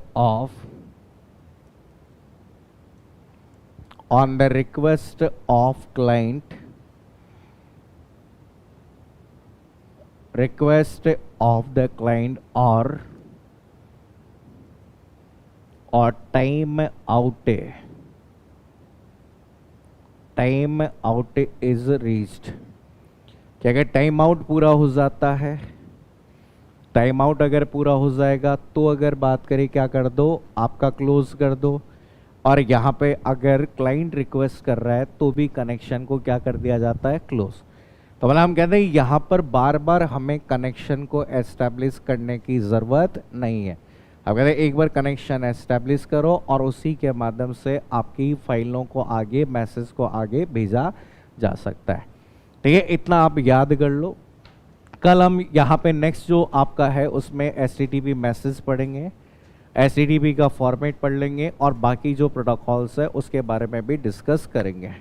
of client, request of the client, or time out is reached। क्या अगर टाइम आउट पूरा हो जाता है, टाइम आउट अगर पूरा हो जाएगा तो अगर बात करें क्या कर दो, आपका क्लोज कर दो। और यहाँ पे अगर क्लाइंट रिक्वेस्ट कर रहा है तो भी कनेक्शन को क्या कर दिया जाता है, क्लोज। तो मतलब हम कहते हैं यहाँ पर बार बार हमें कनेक्शन को एस्टैब्लिश करने की ज़रूरत नहीं है। अब कहते हैं एक बार कनेक्शन एस्टैब्लिश करो और उसी के माध्यम से आपकी फाइलों को आगे, मैसेज को आगे भेजा जा सकता है। ठीक है, इतना आप याद कर लो। कल हम यहाँ पे नेक्स्ट जो आपका है उसमें HTTP मैसेज पढ़ेंगे, HTTP का फॉर्मेट पढ़ लेंगे, और बाकी जो प्रोटोकॉल्स है उसके बारे में भी डिस्कस करेंगे।